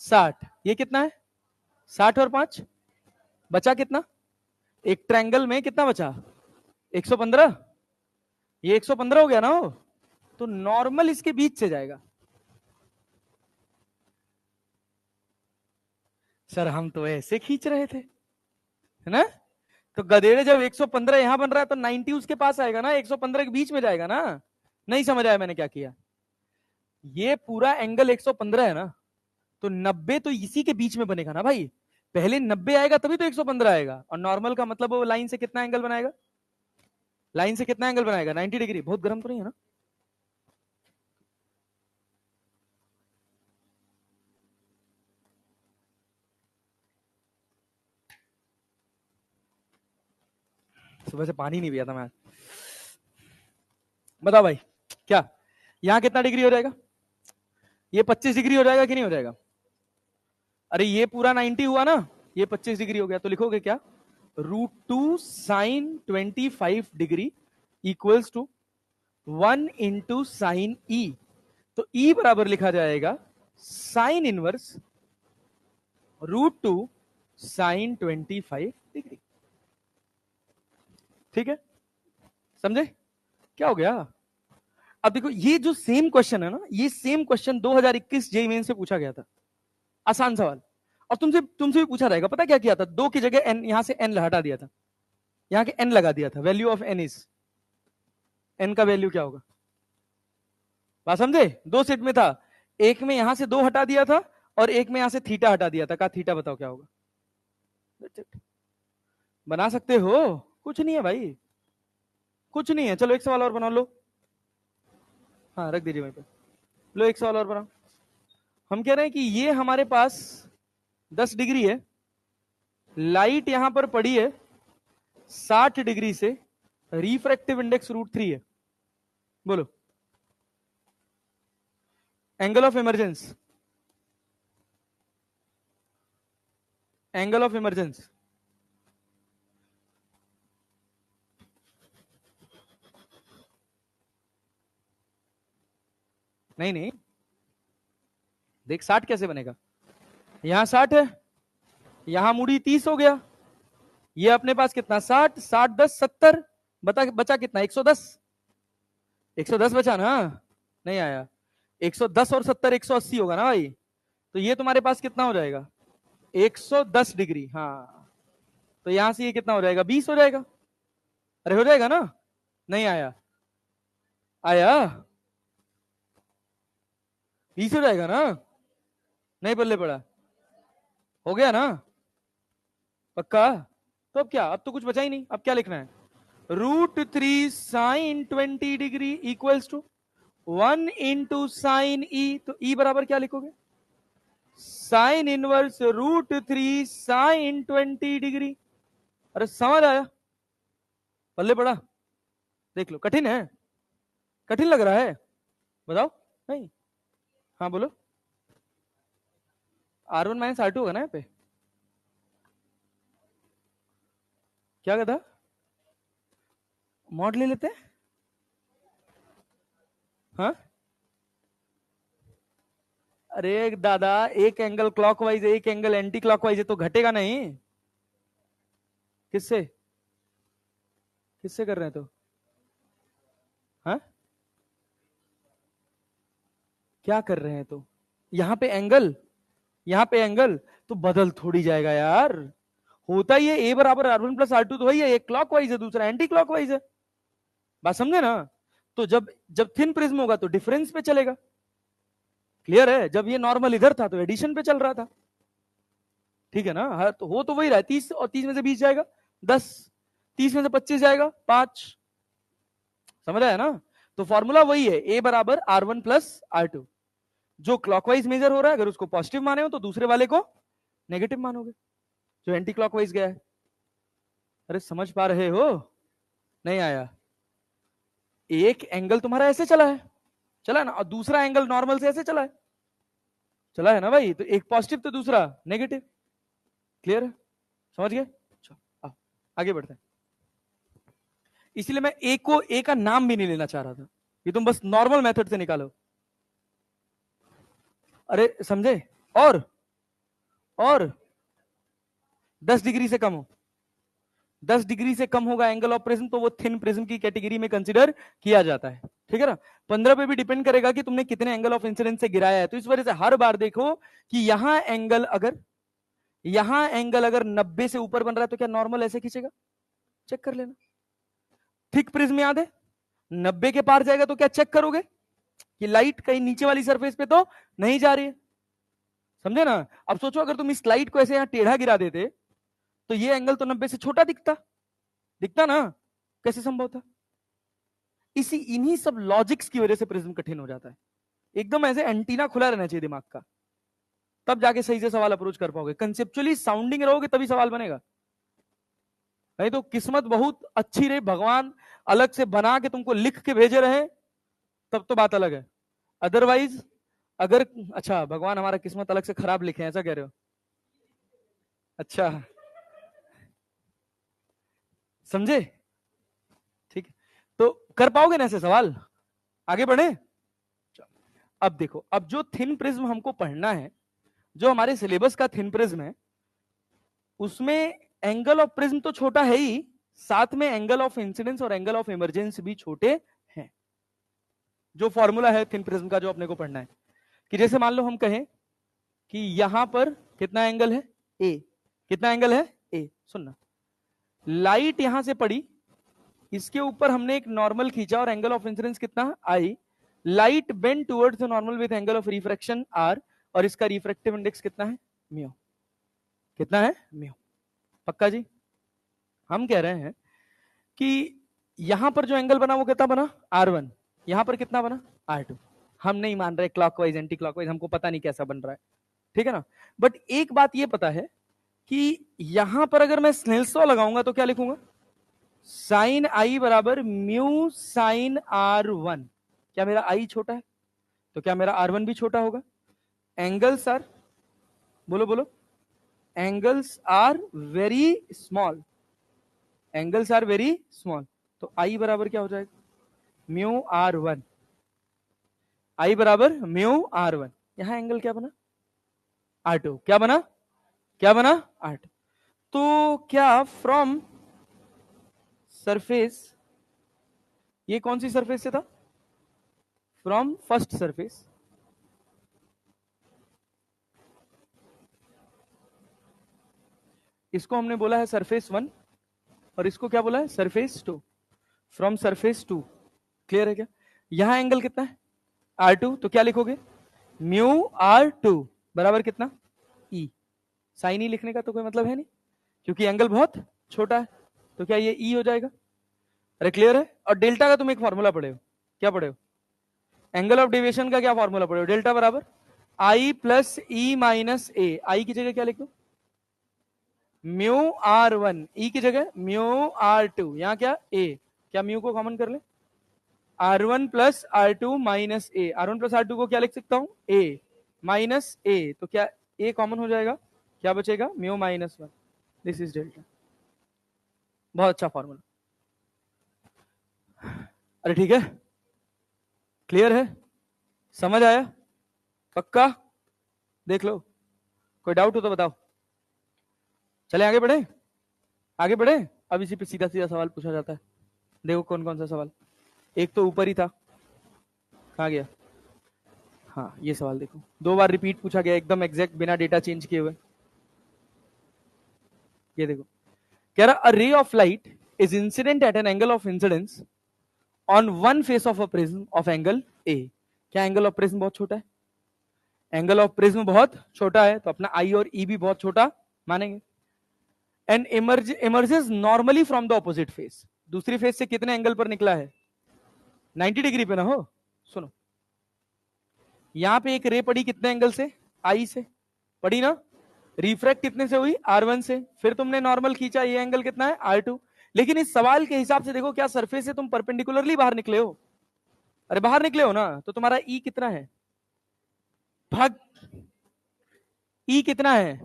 60। ये कितना है? 60 और 5 बचा कितना? एक ट्रायंगल में कितना बचा? 115। ये 115 हो गया ना हो, तो नॉर्मल इसके बीच से जाएगा। सर हम तो ऐसे खींच रहे थे, है ना? तो गधेड़े, जब 115 यहां बन रहा है तो 90 उसके पास आएगा ना, 115 के बीच में जाएगा ना। नहीं समझ आया मैंने क्या किया? ये पूरा एंगल 115 है ना, तो 90 तो इसी के बीच में बनेगा ना भाई। पहले 90 आएगा तभी तो 115 आएगा, और नॉर्मल का मतलब वो लाइन से कितना एंगल बनाएगा? लाइन से कितना एंगल बनाएगा? 90 डिग्री। बहुत गर्म तो नहीं है ना? सुबह से पानी नहीं पिया था मैं। बताओ भाई, क्या यहां कितना डिग्री हो जाएगा? ये 25 डिग्री हो जाएगा कि नहीं हो जाएगा? अरे ये पूरा 90 हुआ ना, ये 25 डिग्री हो गया, तो लिखोगे क्या? √2 sine 25 degree equals to 1 into sine E. तो ई बराबर लिखा जाएगा साइन इनवर्स √2 साइन 25 डिग्री। ठीक है, समझे क्या हो गया? अब देखो, ये जो सेम क्वेश्चन है ना, ये सेम क्वेश्चन 2021 जेईई मेन से पूछा गया था। आसान सवाल। और तुमसे तुमसे भी पूछा रहेगा। पता क्या किया था? 2 की जगह एन, यहां से एन हटा दिया था, यहां के एन लगा दिया था। Value of N is, N का वैल्यू क्या होगा? बात समझे? 2 सेट में था, एक में यहां से 2 हटा दिया था और एक में यहां से थीटा हटा दिया था। कहा थीटा बताओ क्या होगा? बना सकते हो, कुछ नहीं है भाई, कुछ नहीं है। चलो एक सवाल और बना लो। हाँ रख दीजिए वहीं पे। लो एक सवाल और बनाओ। हम कह रहे हैं कि ये हमारे पास 10 डिग्री है, लाइट यहां पर पड़ी है 60 डिग्री से, रिफ्रैक्टिव इंडेक्स √3 है। बोलो angle of emergence, angle of emergence. नहीं नहीं, देख 60 कैसे बनेगा? यहां 60 है, यहां मुड़ी 30 हो गया, ये अपने पास कितना? 60, 60 10 70, बचा कितना? 110। 110 बचा ना? नहीं आया। 110 और 70 180 होगा ना भाई। तो ये तुम्हारे पास कितना हो जाएगा? 110 डिग्री। हाँ, तो यहां से ये कितना हो जाएगा? 20 हो जाएगा। अरे हो जाएगा ना? नहीं आया? आया? 20 हो जाएगा ना? नहीं पल्ले पड़ा? हो गया ना? पक्का? तो अब क्या? अब तो कुछ बचा ही नहीं। अब क्या लिखना है? √3 sine 20 degree equals to 1 into sine E. तो ई बराबर क्या लिखोगे? Sine inverse √3 sine 20 degree. अरे समझ आया? पल्ले पड़ा? देख लो, कठिन है? कठिन लग रहा है? बताओ। नहीं? हाँ बोलो। R1 माइनस R2 होगा ना यहाँ पे? क्या कहता? मॉड ले लेते हैं? हाँ? अरे दादा, एक एंगल क्लॉकवाइज है, एक एंगल एंटी क्लॉकवाइज है, तो घटेगा नहीं? किससे? किससे कर रहे हैं तो? हाँ, क्या कर रहे हैं तो? यहां पे एंगल, यहां पे एंगल, तो बदल थोड़ी जाएगा यार। होता ही है, ए बराबर R1 प्लस R2 तो वही है, एक क्लॉकवाइज है दूसरा एंटी क्लॉकवाइज है। बात समझे ना? तो जब जब थिन प्रिज्म होगा तो डिफरेंस पे चलेगा। क्लियर है? जब ये नॉर्मल इधर था तो एडिशन पे चल रहा था। ठीक है ना? हाँ, तो हो तो वही रहा है। 30 और 30 में से 20 जाएगा 10, 30 में से 25 जाएगा 5। समझ आया ना? तो फॉर्मूला वही है, ए बराबर R1 प्लस R2। जो क्लॉकवाइज मेजर हो रहा है अगर उसको पॉजिटिव माने हो तो दूसरे वाले को नेगेटिव मानोगे, जो एंटी क्लॉकवाइज गया है। अरे समझ पा रहे हो? नहीं आया? एक एंगल तुम्हारा ऐसे चला है, चला ना, और दूसरा एंगल नॉर्मल से ऐसे चला है, चला है ना भाई? तो एक पॉजिटिव तो दूसरा नेगेटिव। क्लियर है? समझ गए? आगे बढ़ते हैं। इसलिए मैं ए को, ए का नाम भी नहीं लेना चाह रहा था, ये तुम बस नॉर्मल मेथड से निकालो। अरे समझे? और 10 डिग्री से कम हो, 10 डिग्री से कम होगा एंगल ऑफ प्रिज्म, तो वो थिन प्रिज्म की कैटेगरी में कंसीडर किया जाता है। ठीक है ना? 15 पे भी डिपेंड करेगा कि तुमने कितने एंगल ऑफ इंसिडेंस से गिराया है। तो इस वजह से हर बार देखो कि यहां एंगल अगर, यहां एंगल अगर 90 से ऊपर बन रहा है तो क्या नॉर्मल ऐसे खींचेगा? चेक कर लेना। थिक प्रिज्म याद है, 90 के पार जाएगा तो क्या चेक करोगे कि लाइट कहीं नीचे वाली सरफेस पे तो नहीं जा रही है? समझे ना? अब सोचो अगर तुम इस लाइट को ऐसे यहां टेढ़ा गिरा देते तो ये एंगल तो 90 से छोटा दिखता, दिखता ना? कैसे संभव था? इन्हीं सब लॉजिक्स की वजह से प्रिज्म कठिन हो जाता है। एकदम ऐसे एंटीना खुला रहना चाहिए दिमाग का, तब जाके सही से सवाल अप्रोच कर पाओगे। कंसेप्चुअली साउंडिंग रहोगे तभी सवाल बनेगा, नहीं तो किस्मत बहुत अच्छी रही, भगवान अलग से बना के तुमको लिख के भेजे रहे, तब तो बात अलग है। अदरवाइज अगर, अच्छा भगवान हमारा किस्मत अलग से खराब लिखे ऐसा कह रहे हो? अच्छा समझे, ठीक है। तो कर पाओगे ना ऐसे सवाल? आगे बढ़े। अब देखो, अब जो थिन प्रिज्म हमको पढ़ना है, जो हमारे सिलेबस का थिन प्रिज्म है, उसमें एंगल ऑफ प्रिज्म तो छोटा है ही, साथ में एंगल ऑफ इंसिडेंस और एंगल ऑफ इमरजेंस भी छोटे हैं। जो फॉर्मूला है थिन प्रिज्म का जो अपने को पढ़ना है, कि जैसे मान लो हम कहें कि यहां पर कितना एंगल है ए, कितना एंगल है ए, सुनना, लाइट यहां से पड़ी, इसके ऊपर हमने एक नॉर्मल खींचा और एंगल ऑफ इंसिडेंस कितना I, light bend towards the normal with angle of refraction R, और इसका रिफ्रैक्टिव इंडेक्स कितना है म्यू, कितना है म्यू। पक्का जी? हम कह रहे हैं कि यहां पर जो एंगल बना वो कितना बना R1, यहां पर कितना बना R2। हम नहीं मान रहे क्लॉकवाइज एंटी क्लॉकवाइज, हमको पता नहीं कैसा बन रहा है, ठीक है ना। बट एक बात ये पता है कि यहां पर अगर मैं स्नेल्स लॉ लगाऊंगा तो क्या लिखूंगा, साइन आई बराबर म्यू साइन R1। क्या मेरा आई छोटा है तो क्या मेरा R1 भी छोटा होगा। एंगल्स आर, बोलो बोलो, angles are very small, angles are very small, तो आई बराबर क्या हो जाएगा म्यू R1, आई बराबर म्यू R1। यहां एंगल क्या बना R2, क्या बना, क्या बना R2। तो क्या फ्रॉम सरफेस, ये कौन सी सरफेस से था, फ्रॉम फर्स्ट सरफेस, इसको हमने बोला है सरफेस 1 और इसको क्या बोला है सरफेस 2, फ्रॉम सरफेस 2। क्लियर है क्या? यहां एंगल कितना है R2, तो क्या लिखोगे म्यू R2 बराबर कितना ई। साइन ई लिखने का तो कोई मतलब है नहीं, क्योंकि एंगल बहुत छोटा है, तो क्या ये ई हो जाएगा। अरे क्लियर है। और डेल्टा का तुम एक फॉर्मूला पढ़े हो, क्या पढ़े हो, एंगल ऑफ डेविएशन का क्या फॉर्मूला पढ़े हो, डेल्टा बराबर आई प्लस ई माइनस ए। आई की जगह क्या लिख दो म्यू R1, ई की जगह म्यू R2, यहां क्या ए, क्या म्यू को कॉमन कर ले, R1 प्लस R2 माइनस ए, R1 प्लस R2 को क्या लिख सकता हूं ए माइनस ए, तो क्या ए कॉमन हो जाएगा, क्या बचेगा mu minus 1, this is delta. बहुत अच्छा फॉर्मूला। अरे ठीक है, क्लियर है, समझ आया, पक्का, देख लो, कोई डाउट हो तो बताओ। चले आगे बढ़े, आगे बढ़े। अब इसी पे सीधा सीधा सवाल पूछा जाता है, देखो कौन कौन सा सवाल। एक तो ऊपर ही था, कहां गया, हाँ ये सवाल देखो, 2 बार रिपीट पूछा गया एकदम एग्जैक्ट बिना डेटा चेंज किए हुए। ये देखो, कह रहा a ray of light is incident at an angle of incidence on one face of a prism of angle A. क्या एंगल ऑफ प्रिज्म बहुत छोटा है, एंगल ऑफ प्रिज्म बहुत छोटा है, तो अपना आई और ई भी बहुत छोटा मानेंगे। And emerges normally from the opposite face, दूसरी फेस से कितने एंगल पर निकला है 90 डिग्री पे ना हो। सुनो, यहां पे एक रे पड़ी कितने एंगल से, आई से पड़ी ना, रिफ्रैक्ट कितने से हुई R1 से, फिर तुमने नॉर्मल खींचा, ये एंगल कितना है R2। लेकिन इस सवाल के हिसाब से देखो, क्या सरफेस से तुम परपेंडिकुलरली बाहर निकले हो, अरे बाहर निकले हो ना, तो तुम्हारा ई कितना है, भाग ई कितना है,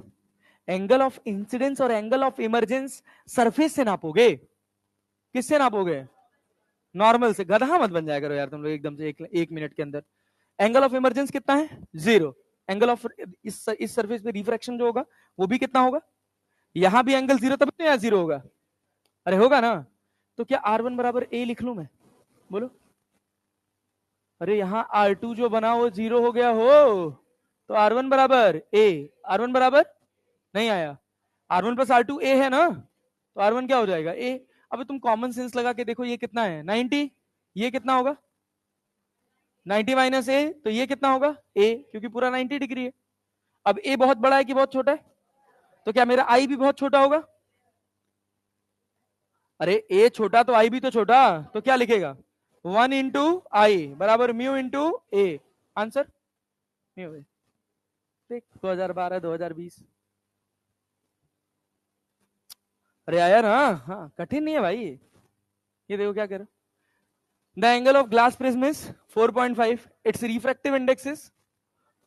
एंगल ऑफ इंसिडेंस और एंगल ऑफ इमरजेंस सरफेस से नापोगे, किससे नापोगे, नॉर्मल से। गधा मत बन जाया करो यार तुम लोग एकदम से एक मिनट के अंदर। एंगल ऑफ इमरजेंस कितना है 0, एंगल ऑफ इस सरफेस पे रिफ्रैक्शन जो होगा वो भी कितना होगा, यहां भी एंगल 0 तब तो यहां 0 होगा, अरे होगा ना। तो क्या R1 बराबर ए लिख लू मैं, बोलो, अरे यहां R2 जो बना वो 0 हो गया हो, तो R1 बराबर ए, R1 बराबर नहीं आया, R1 प्लस R2 ए है ना, तो R1 क्या हो जाएगा ए। अब तुम कॉमन सेंस लगा के देखो, ये कितना है 90, ये कितना होगा 90 माइनस ए, तो ये कितना होगा ए, क्योंकि पूरा 90 डिग्री है। अब ए बहुत बड़ा है कि बहुत छोटा है, तो क्या मेरा आई भी बहुत छोटा होगा, अरे ए छोटा तो आई भी तो छोटा, तो क्या लिखेगा 1 इंटू आई बराबर mu into A, answer mu A. देख 2012 2020, अरे आया ना, हाँ कठिन नहीं है भाई ये देखो क्या कह रहा, the angle of glass prism is 4.5, its refractive index is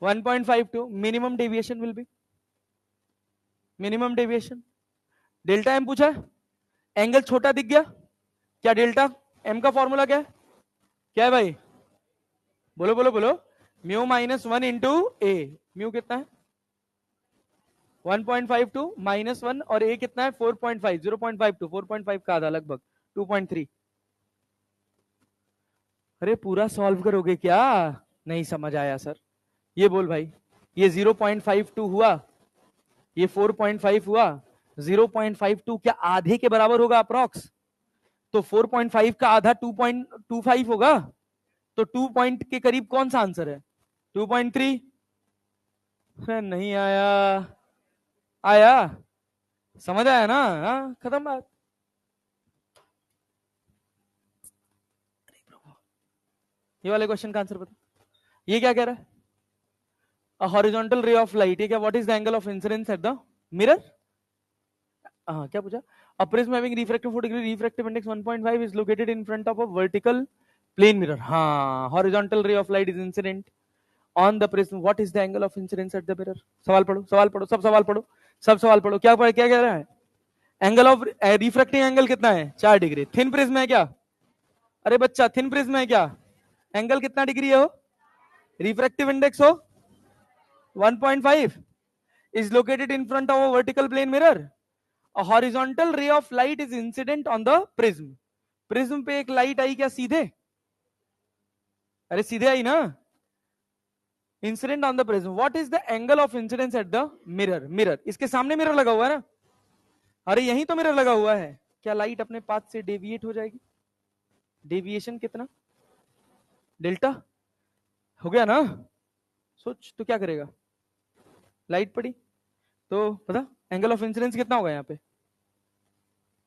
1.52, minimum deviation will be, minimum deviation delta M पूछा है, एंगल छोटा दिख गया, क्या डेल्टा एम का फॉर्मूला क्या है, क्या है भाई, बोलो बोलो बोलो, म्यू माइनस 1 इंटू ए, म्यू कितना है 1.52 माइनस 1 और ए कितना है 4.5, 0.52, 4.5 का आधा लगभग 2.3। अरे पूरा सॉल्व करोगे क्या, नहीं समझ आया सर, ये बोल भाई, ये 0.52 हुआ, ये 4.5 हुआ, 0.52 क्या आधे के बराबर होगा अप्रॉक्स, तो 4.5 का आधा 2.25 होगा, तो 2 पॉइंट के करीब कौन सा आंसर है 2.3, नहीं आया, आया, समझ आया ना, हाँ खत्म बात। ये वाले क्वेश्चन का आंसर बता, ये क्या कह रहा है, a horizontal ray of light, ये क्या, what is the angle of incidence at the mirror, हाँ क्या पूछा, a prism having refractive 4 degree refractive index 1.5 is located in front of a vertical plane mirror, हाँ horizontal ray of light is incident on the prism, what is the angle of incidence at the mirror, सवाल पढ़ो सवाल पढ़ो सब सवाल पढ़ो, सब सवाल पढ़ो, क्या पढ़ क्या कह रहा है, एंगल ऑफ रिफ्रैक्टिंग एंगल कितना है 4 डिग्री, थिन प्रिज्म है क्या, अरे बच्चा थिन प्रिज्म है क्या, एंगल कितना डिग्री है हो, रिफ्रैक्टिव इंडेक्स हो 1.5, is located in front of a vertical plane mirror, a horizontal ray of light is incident on the prism, prism पे एक लाइट आई क्या सीधे, अरे सीधे आई ना, incident on the prism, what is the angle of incidence at the mirror, mirror इसके सामने mirror लगा हुआ है ना, अरे यहीं तो मिरर लगा हुआ है, क्या लाइट अपने पाथ से डेविएट हो जाएगी, डेविएशन कितना डेल्टा, हो गया ना, सोच तो क्या करेगा, लाइट पड़ी तो पता एंगल ऑफ इंसिडेंस कितना होगा यहाँ पे,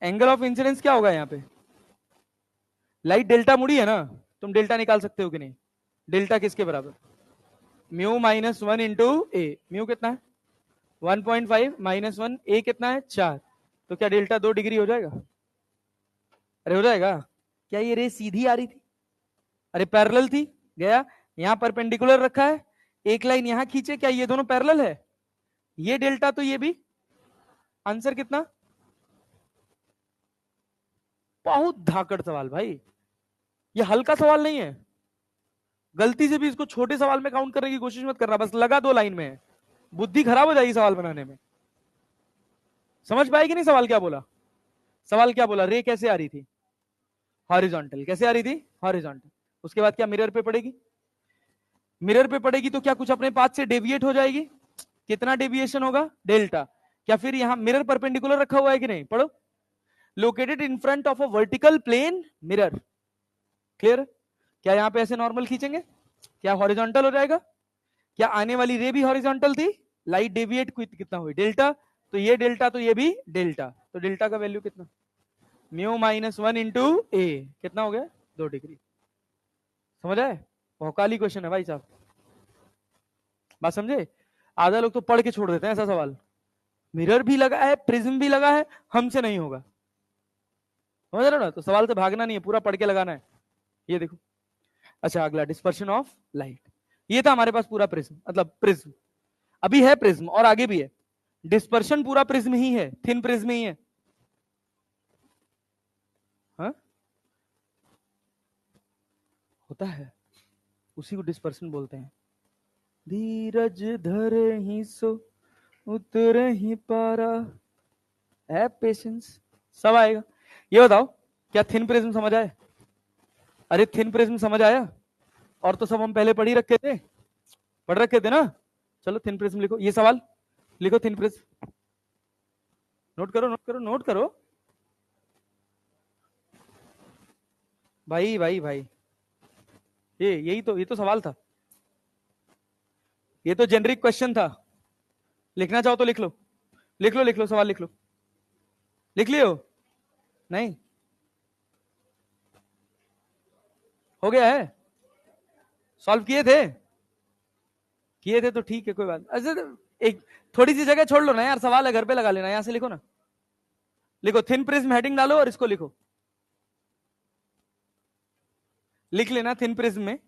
एंगल ऑफ इंसिडेंस क्या होगा यहाँ पे, लाइट डेल्टा मुड़ी है ना, तुम डेल्टा निकाल सकते हो कि नहीं, डेल्टा किसके बराबर, म्यू माइनस 1 इंटू ए, म्यू कितना है 1.5 माइनस 1, ए कितना है 4, तो क्या डेल्टा 2 डिग्री हो जाएगा, अरे हो जाएगा, क्या ये रे सीधी आ रही थी, अरे पैरेलल थी, गया यहां परपेंडिकुलर रखा है, एक लाइन यहां खींचे, क्या ये दोनों पैरेलल है, ये डेल्टा तो ये भी, आंसर कितना, बहुत धाकड़ सवाल भाई, ये हल्का सवाल नहीं है, गलती से भी इसको छोटे सवाल में काउंट करने की कोशिश मत करना, बस लगा 2 लाइन में, बुद्धि खराब हो जाएगी सवाल बनाने में, समझ पाएगी नहीं सवाल क्या बोला, सवाल क्या बोला, रे कैसे आ रही थी हॉरिजॉन्टल, कैसे आ रही थी हॉरिजॉन्टल, उसके बाद क्या मिरर पे पड़ेगी, मिरर पे पड़ेगी तो क्या कुछ अपने पाथ से डेविएट हो जाएगी, कितना डेविएशन होगा डेल्टा, क्या फिर यहां मिरर परपेंडिकुलर रखा हुआ है कि नहीं, पढ़ो, located in front of a vertical plane mirror, clear, क्या यहां पे ऐसे नॉर्मल खींचेंगे, क्या हॉरिजॉन्टल हो जाएगा, क्या आने वाली रे भी हॉरिजॉन्टल थी, लाइट डेविएट कितना हुई डेल्टा, तो ये डेल्टा तो ये भी डेल्टा, तो डेल्टा का वैल्यू कितना, म्यू माइनस 1 इंटू ए, कितना हो गया 2 डिग्री, समझ आए, भौकाली क्वेश्चन है भाई साहब, बात समझे, आधा लोग तो पढ़ के छोड़ देते हैं ऐसा सवाल, मिरर भी लगा है प्रिज्म भी लगा है, हमसे नहीं होगा, समझ रहे हो ना, तो सवाल से भागना नहीं है, पूरा पढ़ के लगाना है, ये देखो, अच्छा अगला डिस्पर्शन ऑफ लाइट, ये था हमारे पास पूरा प्रिज्म, मतलब प्रिज्म अभी है प्रिज्म और आगे भी है, डिस्पर्शन पूरा प्रिज्म ही है, थिन प्रिज्म ही है, हाँ होता है, उसी को डिस्पर्शन बोलते हैं, धीरज धर ही सो उतर ही पारा, है पेशेंस, सब आएगा, ये बताओ क्या थिन प्रिज्म समझ आए, अरे थिन प्रिज्म समझ आया, और तो सब हम पहले पढ़ ही रखे थे, पढ़ रखे थे ना, चलो थिन प्रिज्म लिखो, ये सवाल लिखो थिन प्रिज्म, नोट करो नोट करो नोट करो, भाई भाई भाई, ये तो सवाल था, ये तो जेनरिक क्वेश्चन था, लिखना चाहो तो लिख लो, लिख लो लिख लो सवाल लिख लो, लिख लियो नहीं, हो गया है, सॉल्व किए थे तो ठीक है, कोई बात। अच्छा एक थोड़ी सी जगह छोड़ लो ना यार, सवाल है घर पे लगा लेना, यहां से लिखो ना, लिखो थिन प्रिज्म हेडिंग डालो और इसको लिखो, लिख लेना थिन प्रिज्म में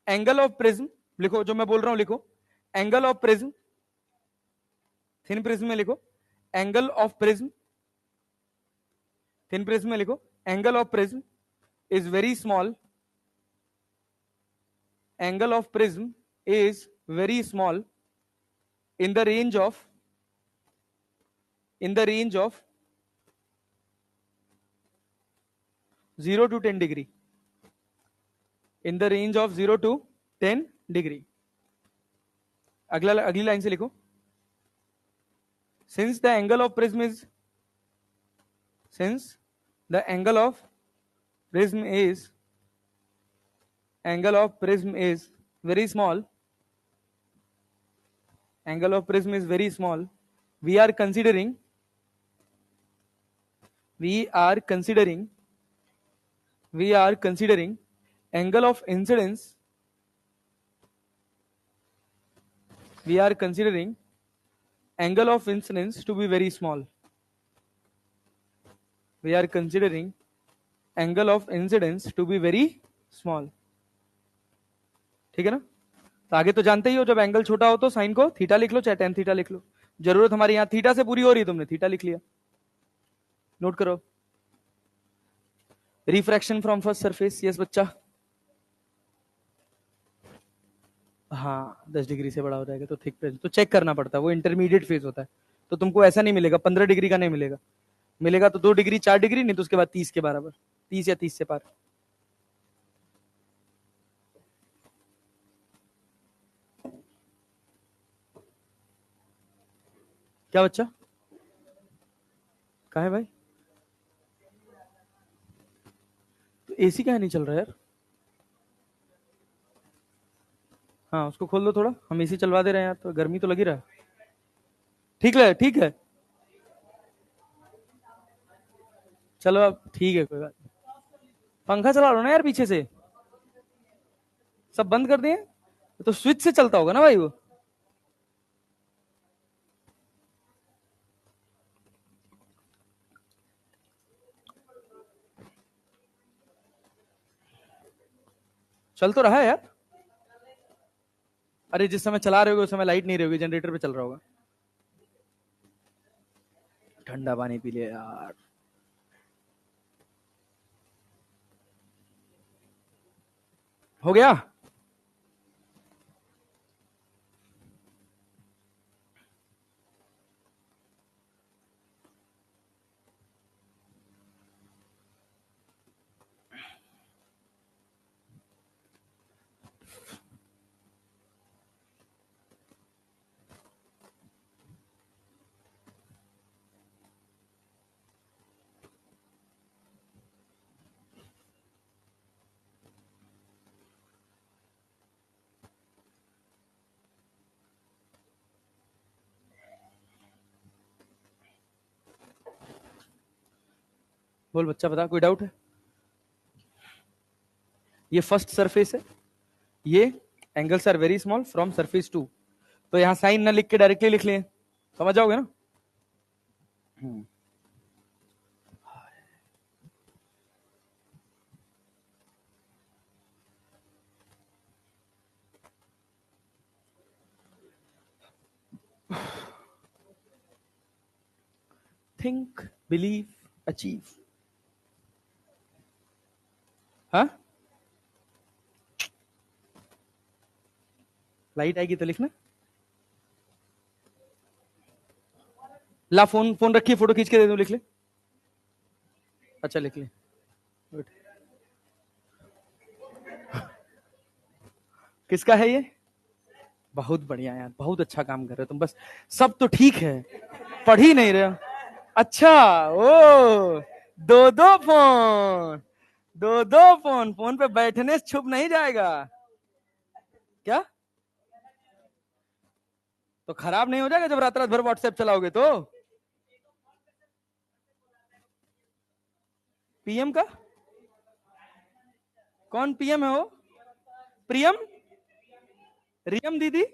एंगल ऑफ प्रिज्म, लिखो जो मैं बोल रहा हूं लिखो, angle of prism, thin prism में लिखो angle of prism, thin prism में लिखो angle of prism is very small, angle of prism is very small in the range of 0 to 10 degree, in the range of 0 to 10 degree। अगली line से लिखो since the angle of prism is very small, angle of prism is very small, we are considering angle of incidence, to be very small, we are considering angle of incidence to be very small। ठीक है ना, तो आगे तो जानते ही हो, जब angle छोटा हो तो साइन को थीटा लिख लो चाहे टेन थीटा लिख लो, जरूरत हमारी यहां थीटा से पूरी हो रही है, तुमने थीटा लिख लिया। नोट करो refraction from first surface, yes बच्चा, हाँ 10 डिग्री से बड़ा हो जाएगा तो थिक प्रिज्म, तो चेक करना पड़ता है, वो इंटरमीडिएट फेज होता है, तो तुमको ऐसा नहीं मिलेगा 15 डिग्री का नहीं मिलेगा, मिलेगा तो 2 डिग्री 4 डिग्री, नहीं तो उसके बाद 30 के बराबर, 30 या 30 से पार। क्या बच्चा, कहाँ है भाई, तो एसी कहाँ नहीं चल रहा है यार, हाँ उसको खोल दो थोड़ा, हम एसी चलवा दे रहे हैं यार, तो गर्मी तो लगी रहा है, ठीक है चलो अब ठीक है, कोई बात, पंखा चला लो ना यार पीछे से, सब बंद कर दिए, तो स्विच से चलता होगा ना भाई वो, चल तो रहा है यार, अरे जिस समय चला रहे होगे उस समय लाइट नहीं रहेगी, जनरेटर पे चल रहा होगा, ठंडा पानी पी ले यार, हो गया। बोल बच्चा, बता कोई डाउट है, ये फर्स्ट सरफेस है, ये angles are very small from surface to, तो यहां साइन ना लिख के डायरेक्टली लिख लिए, समझ जाओगे ना। थिंक बिलीव अचीव, हाँ लाइट आएगी तो लिखना, ला फोन रखिए, फोटो खींच के दे दो, लिख ले, अच्छा लिख ले, किसका है ये, बहुत बढ़िया यार, बहुत अच्छा काम कर रहे हो तुम, बस सब तो ठीक है, पढ़ ही नहीं रहे हो, अच्छा ओ दो फोन पे बैठने से छुप नहीं जाएगा क्या, तो खराब नहीं हो जाएगा जब रात रात भर व्हाट्सएप चलाओगे तो, पीएम का कौन पीएम है वो? प्रियम? रियम दीदी?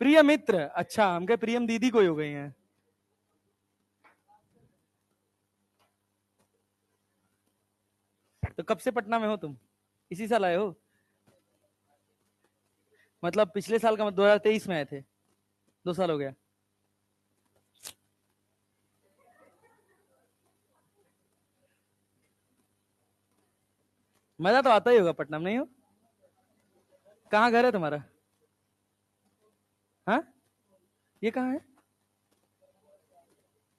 प्रिय मित्र, अच्छा हम कहे प्रियम दीदी कोई हो गई हैं। तो कब से पटना में हो तुम? इसी साल आए हो? मतलब पिछले साल का 2023 में आए थे? 2 साल हो गया। मजा तो आता ही होगा पटना में, नहीं हो? कहाँ घर है तुम्हारा? हाँ, ये कहाँ है?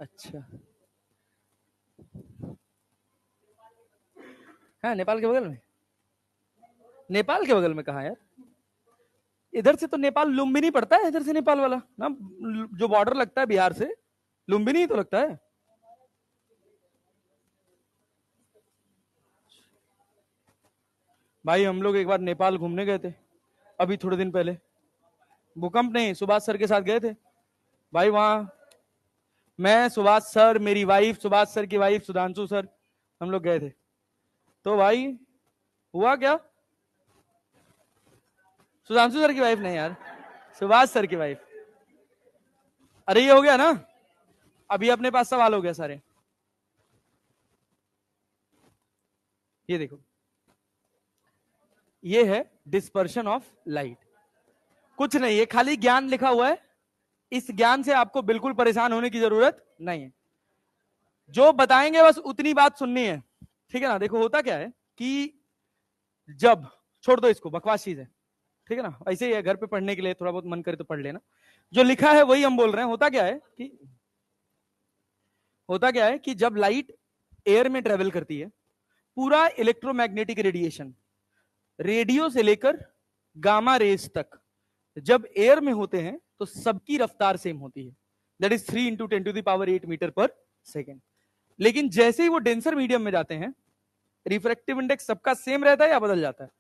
अच्छा, हाँ नेपाल के बगल में। नेपाल के बगल में कहाँ यार? इधर से तो नेपाल लुम्बिनी पड़ता है, इधर से नेपाल वाला ना, जो बॉर्डर लगता है बिहार से, लुम्बिनी तो लगता है। भाई हम लोग एक बार नेपाल घूमने गए थे, अभी थोड़े दिन पहले। भूकंप नहीं, सुभाष सर के साथ गए थे भाई वहां। मैं, सुभाष सर, मेरी वाइफ, सुभाष सर की वाइफ सुधांशु सर, हम लोग गए थे। तो भाई हुआ क्या, सुधांशु सर की वाइफ नहीं यार, सुभाष सर की वाइफ। अरे ये हो गया ना, अभी अपने पास सवाल हो गया सारे। ये देखो, ये है डिस्पर्शन ऑफ लाइट। कुछ नहीं, ये खाली ज्ञान लिखा हुआ है, इस ज्ञान से आपको बिल्कुल परेशान होने की जरूरत नहीं है। जो बताएंगे बस उतनी बात सुननी है, ठीक है ना। देखो होता क्या है कि जब, छोड़ दो इसको, बकवास चीज है, ठीक है ना। ऐसे ही है, घर पे पढ़ने के लिए थोड़ा बहुत मन करे तो पढ़ लेना, जो लिखा है वही हम बोल रहे हैं। होता क्या है कि जब लाइट एयर में ट्रेवल करती है, पूरा इलेक्ट्रोमैग्नेटिक रेडिएशन, रेडियो से लेकर गामा रेस तक, जब एयर में होते हैं तो सबकी रफ्तार सेम होती है, दैट इज 3 × 10⁸ मीटर पर सेकेंड। लेकिन जैसे ही वो डेंसर मीडियम में जाते हैं, रिफ्रैक्टिव इंडेक्स सबका सेम रहता है या बदल जाता है?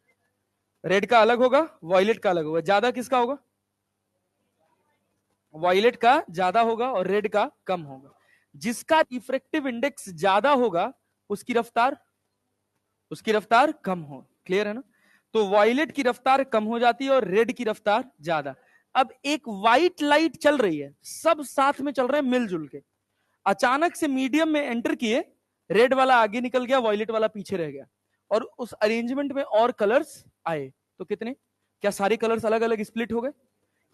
रेड का अलग होगा, वॉयलेट का अलग होगा। ज्यादा किसका होगा? वॉयलेट का ज्यादा होगा और रेड का कम होगा। जिसका रिफ्रैक्टिव इंडेक्स ज्यादा होगा उसकी रफ्तार कम हो। क्लियर है ना? तो वॉयलेट की रफ्तार कम हो जाती है और रेड की रफ्तार ज्यादा। अब एक व्हाइट लाइट चल रही है, सब साथ में चल रहे हैं मिलजुल के, अचानक से मीडियम में एंटर किए, रेड वाला आगे निकल गया, वॉयलेट वाला पीछे रह गया, और उस अरेंजमेंट में और कलर्स आए। तो कितने, क्या सारे कलर्स अलग अलग स्प्लिट हो गए?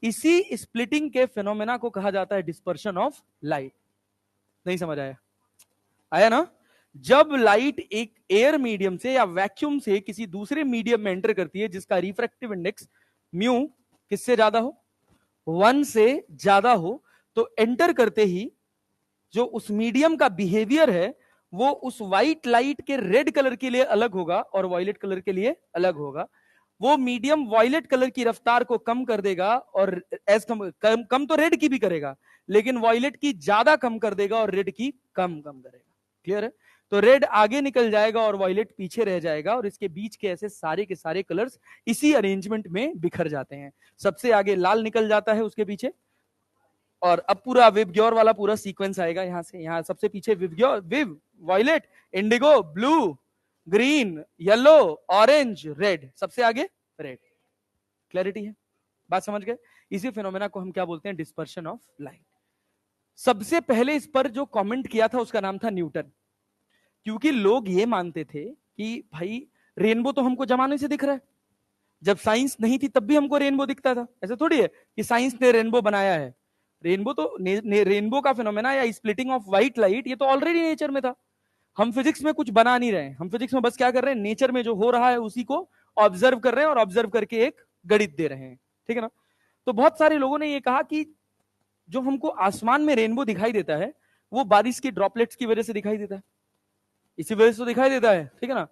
इसी स्प्लिटिंग के फिनोमेना को कहा जाता है डिस्पर्शन ऑफ लाइट। नहीं समझ आया? आया ना? जब लाइट एक एयर मीडियम से या वैक्यूम से किसी दूसरे मीडियम में एंटर करती है जिसका रिफ्रैक्टिव इंडेक्स म्यू किससे ज्यादा हो, 1 से ज्यादा हो, तो एंटर करते ही जो उस मीडियम का बिहेवियर है वो उस व्हाइट लाइट के रेड कलर के लिए अलग होगा और वॉयलेट कलर के लिए अलग होगा। वो मीडियम वॉयलेट कलर की रफ्तार को कम कर देगा और एज कम तो रेड की भी करेगा, लेकिन वॉयलेट की ज्यादा कम कर देगा और रेड की कम करेगा। क्लियर है? तो रेड आगे निकल जाएगा और वॉयलेट पीछे रह जाएगा, और इसके बीच के ऐसे सारे के सारे कलर्स इसी अरेंजमेंट में बिखर जाते हैं। सबसे आगे लाल निकल जाता है उसके पीछे, और अब पूरा विवग्योर वाला पूरा सीक्वेंस आएगा यहां से। यहां सबसे पीछे विवग्योर, VIB, violet, indigo, blue, green, yellow, orange, red, सबसे आगे रेड। क्लैरिटी है? बात समझ गए? इसी फिनोमेना को हम क्या बोलते हैं? Dispersion of light. सबसे पहले इस पर जो कमेंट किया था उसका नाम था न्यूटन, क्योंकि लोग ये मानते थे कि भाई रेनबो तो हमको जमाने से दिख रहा है, जब साइंस नहीं थी तब भी हमको रेनबो दिखता था। ऐसा थोड़ी है कि साइंस ने रेनबो बनाया है। रेनबो तो रेनबो का फिनोमेना या स्प्लिटिंग ऑफ व्हाइट लाइट ये तो ऑलरेडी नेचर में था। हम फिजिक्स में कुछ बना नहीं रहे, हम फिजिक्स में बस क्या कर रहे हैं, नेचर में जो हो रहा है उसी को ऑब्जर्व कर रहे हैं और ऑब्जर्व करके एक गणित दे रहे हैं। ठीक है ना? तो बहुत सारे लोगों ने ये कहा कि जो हमको आसमान में रेनबो दिखाई देता है वो बारिश की ड्रॉपलेट्स की वजह से दिखाई देता है, इसी वजह से तो दिखाई देता है। ठीक है ना?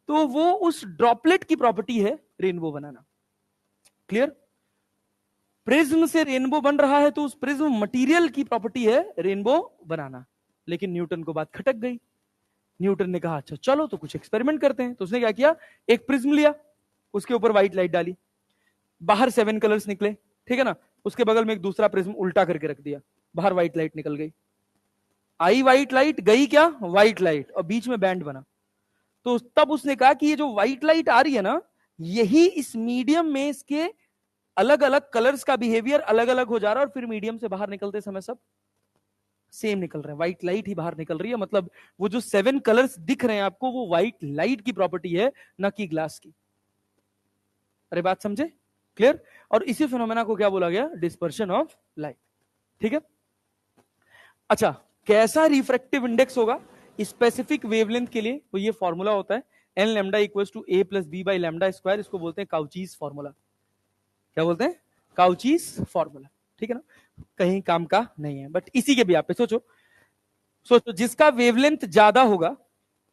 तो वो उस ड्रॉपलेट की प्रॉपर्टी है रेनबो बनाना। क्लियर? प्रिज्म से रेनबो बन रहा है तो उस प्रिज्म मटेरियल की प्रॉपर्टी है रेनबो बनाना। लेकिन न्यूटन को बात खटक गई। न्यूटन ने कहा अच्छा चलो तो कुछ एक्सपेरिमेंट करते हैं। तो उसने क्या किया, एक प्रिज्म लिया, उसके ऊपर व्हाइट लाइट डाली, बाहर 7 कलर्स निकले। ठीक है ना? उसके बगल में एक दूसरा प्रिज्म उल्टा करके रख दिया, बाहर व्हाइट लाइट निकल गई। आई व्हाइट लाइट, गई क्या व्हाइट लाइट, और बीच में बैंड बना। तो तब उसने कहा कि ये जो व्हाइट लाइट आ रही है ना, यही इस मीडियम में इसके अलग अलग कलर्स का बिहेवियर अलग अलग हो जा रहा है, और फिर मीडियम से बाहर निकलते समय सब सेम निकल रहे हैं, व्हाइट लाइट ही बाहर निकल रही है। मतलब वो जो 7 कलर्स दिख रहे हैं आपको, वो व्हाइट लाइट की प्रॉपर्टी है, ना कि ग्लास की। अरे बात समझे, क्लियर। और इसी फिनोमेना को क्या बोला गया, डिस्पर्शन ऑफ लाइट। ठीक है। अच्छा, कैसा रिफ्रैक्टिव इंडेक्स होगा स्पेसिफिक वेवलेंथ के लिए, तो ये फॉर्मूला होता है N lambda equals to A plus B by lambda square. इसको बोलते हैं काउचीज फॉर्मूला। क्या बोलते हैं, काउचीज फॉर्मूला। ठीक है ना, कहीं काम का नहीं है, बट इसी के भी आप पे सोचो। सोचो जिसका वेवलेंथ ज्यादा होगा,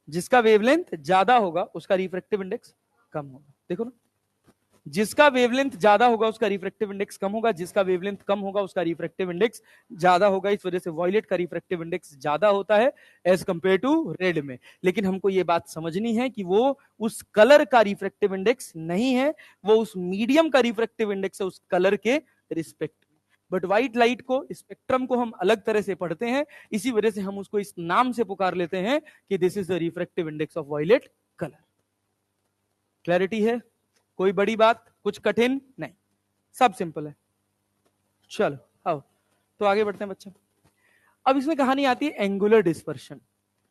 जिसका वेवलेंथ ज्यादा होगा उसका रिफ्रैक्टिव इंडेक्स कम होगा। देखो ना, जिसका वेवलेंथ ज्यादा होगा उसका रिफ्रैक्टिव इंडेक्स कम होगा, जिसका वेवलेंथ कम होगा उसका रिफ्रैक्टिव इंडेक्स ज्यादा होगा। इस वजह से वॉयलेट का रिफ्रैक्टिव इंडेक्स ज्यादा होता है एज कंपेयर टू रेड में। लेकिन हमको ये बात समझनी है कि वो उस कलर का रिफ्रैक्टिव इंडेक्स नहीं है, वो उस मीडियम का रिफ्रैक्टिव इंडेक्स है उस कलर के रिस्पेक्ट। बट व्हाइट लाइट को, स्पेक्ट्रम को हम अलग तरह से पढ़ते हैं, इसी वजह से हम उसको इस नाम से पुकार लेते हैं कि this is the refractive index of violet colour. Clarity है, कोई बड़ी बात, कुछ कठिन नहीं, सब सिंपल है। चलो आओ तो आगे बढ़ते हैं बच्चे। अब इसमें कहानी आती है एंगुलर डिस्पर्शन।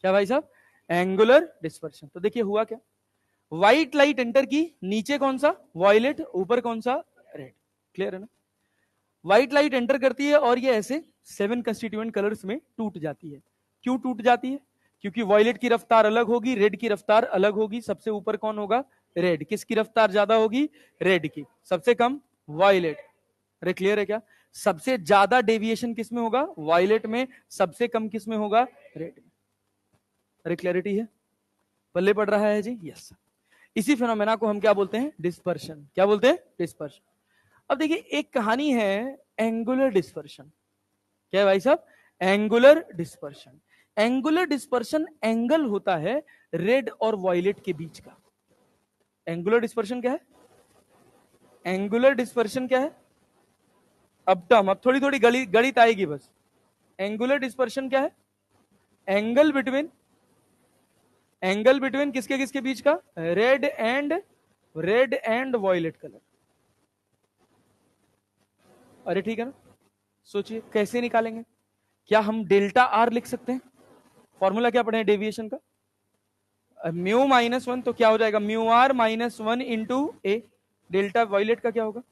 क्या भाई साहब, एंगुलर डिस्पर्शन। तो देखिए हुआ क्या, व्हाइट लाइट एंटर की, नीचे कौन सा वॉयलेट, ऊपर कौन सा रेड। क्लियर है ना। व्हाइट लाइट एंटर करती है और ये ऐसे 7 कंस्टिट्यूएंट कलर्स में टूट जाती है। क्यों टूट जाती है, क्योंकि वॉयलेट की रफ्तार अलग होगी, रेड की रफ्तार अलग होगी। सबसे ऊपर कौन होगा, रेड। किसकी रफ्तार ज्यादा होगी, रेड की। सबसे कम वॉयलेट। अरे क्लियर है क्या, सबसे ज्यादा डेविएशन किस में होगा, वॉयलेट में। सबसे कम किस में होगा, रेड में। अरे क्लैरिटी है, पल्ले पड़ रहा है जी, यस। इसी फिनोमेना को हम क्या बोलते हैं, डिस्पर्शन। क्या बोलते हैं, डिस्पर्शन। अब देखिए एक कहानी है एंगुलर डिस्पर्शन। क्या है भाई साहब, angular dispersion. Angular dispersion angle होता है रेड और वॉयलेट के बीच का। एंगुलर डिस्पर्शन क्या है, एंगुलर डिस्पर्शन क्या है, अब टर्म, अब थोड़ी थोड़ी गणित आएगी बस। एंगुलर डिस्पर्शन क्या है, एंगल बिटवीन, एंगल बिटवीन किसके किसके बीच का, रेड एंड वॉयलेट कलर। अरे ठीक है ना, सोचिए कैसे निकालेंगे। क्या हम डेल्टा आर लिख सकते हैं, फॉर्मूला क्या पढ़े हैं डेविएशन का, म्यू -1, तो क्या हो जाएगा mu R -1 into A. Delta violet का क्या होगा,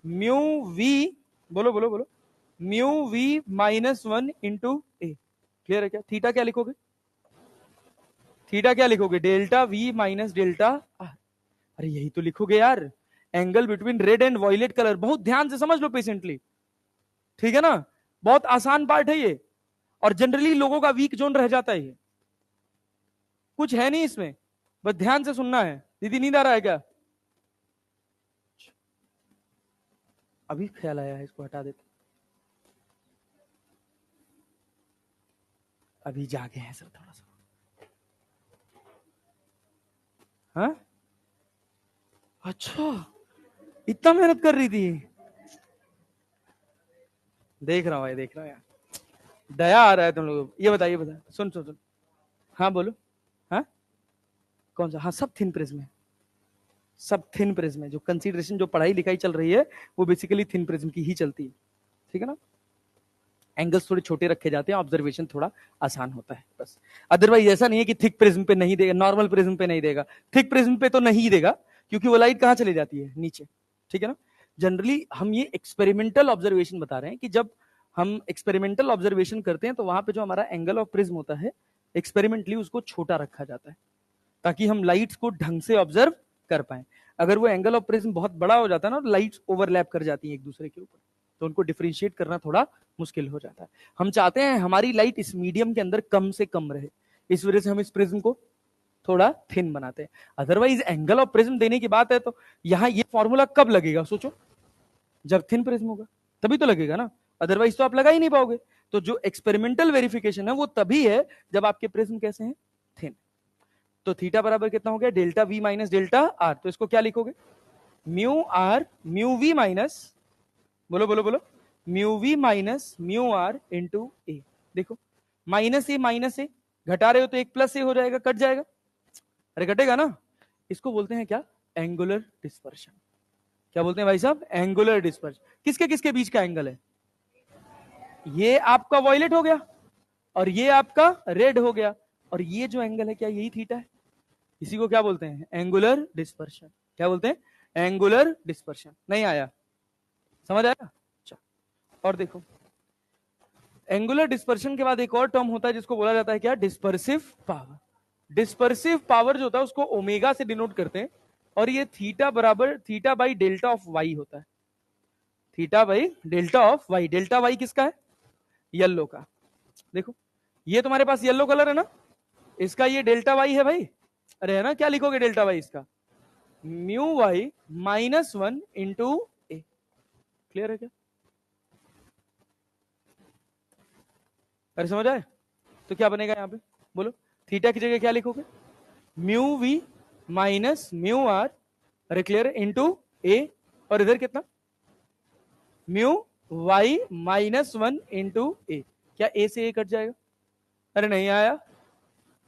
म्यू वी, बोलो बोलो बोलो, mu V -1 into A. Clear है क्या, थीटा क्या लिखोगे, थीटा क्या लिखोगे, delta V minus delta R. अरे यही तो लिखोगे यार, angle between red and violet colour. बहुत ध्यान से समझ लो पेशेंटली, ठीक है ना, बहुत आसान पार्ट है ये, और जनरली लोगों का वीक जोन रह जाता है ये। कुछ है नहीं इसमें, बस ध्यान से सुनना है। दीदी नींद आ रहा है क्या, अभी ख्याल आया है, इसको हटा देते, अभी जागे हैं सर थोड़ा सा। हाँ अच्छा, इतना मेहनत कर रही थी, देख रहा हूं भाई, देख रहा हूं यार, दया आ रहा है तुम लोगों को। ये बताइए, बता, सुन सुन सुन, हाँ बोलो, हाँ कौन सा, हाँ सब थिन प्रिज्म है, सब थिन प्रिज्म है। जो कंसीडरेशन, जो पढ़ाई लिखाई चल रही है वो बेसिकली थिन प्रिज्म की ही चलती है, ठीक है ना। एंगल्स थोड़े छोटे रखे जाते हैं, ऑब्जर्वेशन थोड़ा आसान होता है बस। अदरवाइज ऐसा नहीं है कि थिक प्रिज्म पे नहीं देगा, नॉर्मल प्रिज्म पे नहीं देगा। थिक प्रिज्म पे तो नहीं देगा, क्योंकि वो लाइट कहां चली जाती है, नीचे, ठीक है ना। जनरली हम ये एक्सपेरिमेंटल ऑब्जर्वेशन बता रहे हैं कि जब हम एक्सपेरिमेंटल ऑब्जर्वेशन करते हैं तो वहां पे जो हमारा एंगल ऑफ प्रिज्म होता है, एक्सपेरिमेंटली उसको छोटा रखा जाता है, ताकि हम लाइट्स को ढंग से ऑब्जर्व कर पाए। अगर वो एंगल ऑफ प्रिज्म बहुत बड़ा हो जाता है ना, लाइट्स ओवरलैप कर जाती है एक दूसरे के ऊपर, तो उनको डिफरेंशिएट करना थोड़ा मुश्किल हो जाता है। हम चाहते हैं हमारी लाइट इस मीडियम के अंदर कम से कम रहे, इस वजह से हम इस प्रिज्म को थोड़ा थिन बनाते हैं। अदरवाइज एंगल ऑफ प्रिज्म देने की बात है तो यहां ये फॉर्मूला कब लगेगा, सोचो, जब थिन प्रिज्म होगा तभी तो लगेगा ना, अदरवाइज तो आप लगा ही नहीं पाओगे। तो जो एक्सपेरिमेंटल वेरिफिकेशन है वो तभी है जब आपके प्रिज्म कैसे हैं, थिन। तो थीटा बराबर कितना हो गया, delta V minus delta R. तो इसको क्या लिखोगे, mu R mu V minus, बोलो बोलो बोलो, mu V minus mu R into A. देखो माइनस ए घटा रहे हो तो एक प्लस ए हो जाएगा, कट जाएगा, अरे कटेगा ना। इसको बोलते हैं क्या, एंगुलर डिस्पर्शन। क्या बोलते हैं भाई साहब, एंगुलर डिस्पर्शन। किसके किसके बीच का एंगल है, ये आपका वॉयलेट हो गया और ये आपका रेड हो गया, और ये जो एंगल है क्या यही थीटा है, इसी को क्या बोलते हैं, एंगुलर डिस्पर्शन। क्या बोलते हैं, एंगुलर डिस्पर्शन। नहीं आया, समझ आया। अच्छा, और देखो एंगुलर डिस्पर्शन के बाद एक और टर्म होता है जिसको बोला जाता है क्या, डिस्पर्सिव पावर। डिस्पर्सिव पावर जो होता है उसको ओमेगा से डिनोट करते हैं, और ये थीटा बराबर theta by delta of Y होता है। Theta by delta of Y, delta Y किसका है, येलो का। देखो ये तुम्हारे पास येलो कलर है ना, इसका ये डेल्टा वाई है भाई, अरे है ना, क्या लिखोगे डेल्टा वाई इसका, mu Y -1 into A. Clear है क्या, अरे समझ आए। तो क्या बनेगा यहां पे, बोलो थीटा की जगह क्या लिखोगे, mu V minus mu R, अरे क्लियर है, इंटू ए, और इधर कितना, म्यू वाई -1 इंटू ए। क्या ए से ए कट जाएगा, अरे नहीं आया,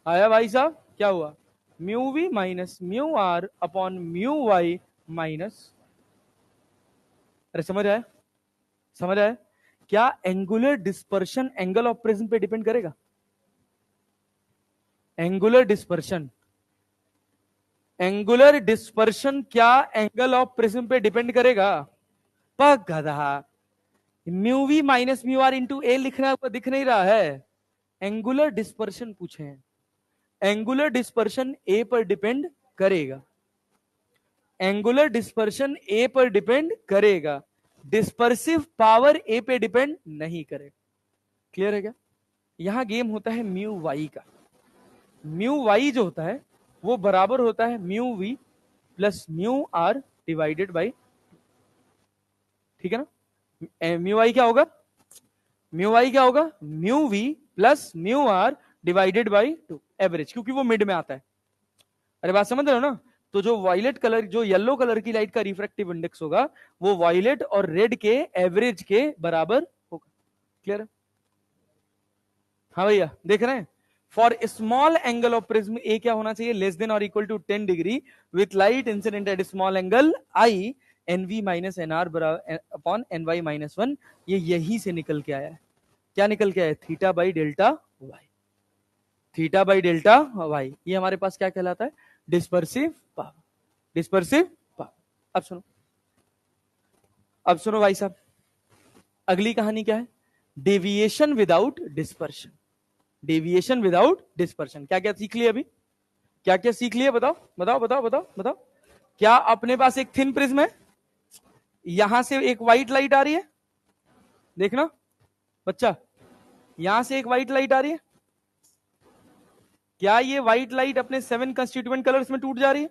आया भाई साहब, क्या हुआ, mu V minus mu R upon mu Y minus, अरे समझ आया, समझ आया। क्या angular dispersion angle of prism पे डिपेंड करेगा, एंगुलर डिस्पर्शन, एंगुलर डिस्पर्शन क्या एंगल ऑफ प्रिज्म पे डिपेंड करेगा, पग गधा, mu V minus mu R into A लिखना आपको दिख नहीं रहा है, एंगुलर डिस्पर्शन पूछे हैं, एंगुलर डिस्पर्शन ए पर डिपेंड करेगा, एंगुलर डिस्पर्शन ए पर डिपेंड करेगा, डिस्पर्सिव पावर ए पे डिपेंड नहीं करेगा। क्लियर है क्या, यहां गेम होता है म्यू वाई का, म्यू वाई जो होता है वो बराबर होता है mu V plus mu R divided by, ठीक है ना, म्यू आई क्या होगा, म्यू आई क्या होगा, mu V plus mu R divided by 2 average, क्योंकि वो मिड में आता है। अरे बात समझ रहे हो ना, तो जो वायलेट कलर, जो येलो कलर की लाइट का रिफ्रैक्टिव इंडेक्स होगा वो वायलेट और रेड के एवरेज के बराबर होगा। क्लियर है, हाँ भैया देख रहे हैं, for small angle of prism A क्या होना चाहिए, लेस देन और equal to 10 degree with light incident at small angle I, N V minus N R upon N Y -1। ये यही से निकल के आया है, क्या निकल के आया है, theta by delta Y, theta by delta Y, ये हमारे पास क्या कहलाता है, डिस्पर्सिव पावर, डिस्पर्सिव पावर। अब सुनो, अब सुनो भाई साहब, अगली कहानी क्या है, deviation without dispersion, deviation without dispersion. क्या क्या सीख लिया अभी, क्या क्या सीख लिया, बताओ बताओ बताओ बताओ बताओ। क्या अपने पास एक थिन प्रिज्म है, यहां से एक व्हाइट लाइट आ रही है, देखना बच्चा, यहां से एक व्हाइट लाइट आ रही है, क्या ये व्हाइट लाइट अपने 7 कंस्टिट्यूएंट कलर्स में टूट जा रही है,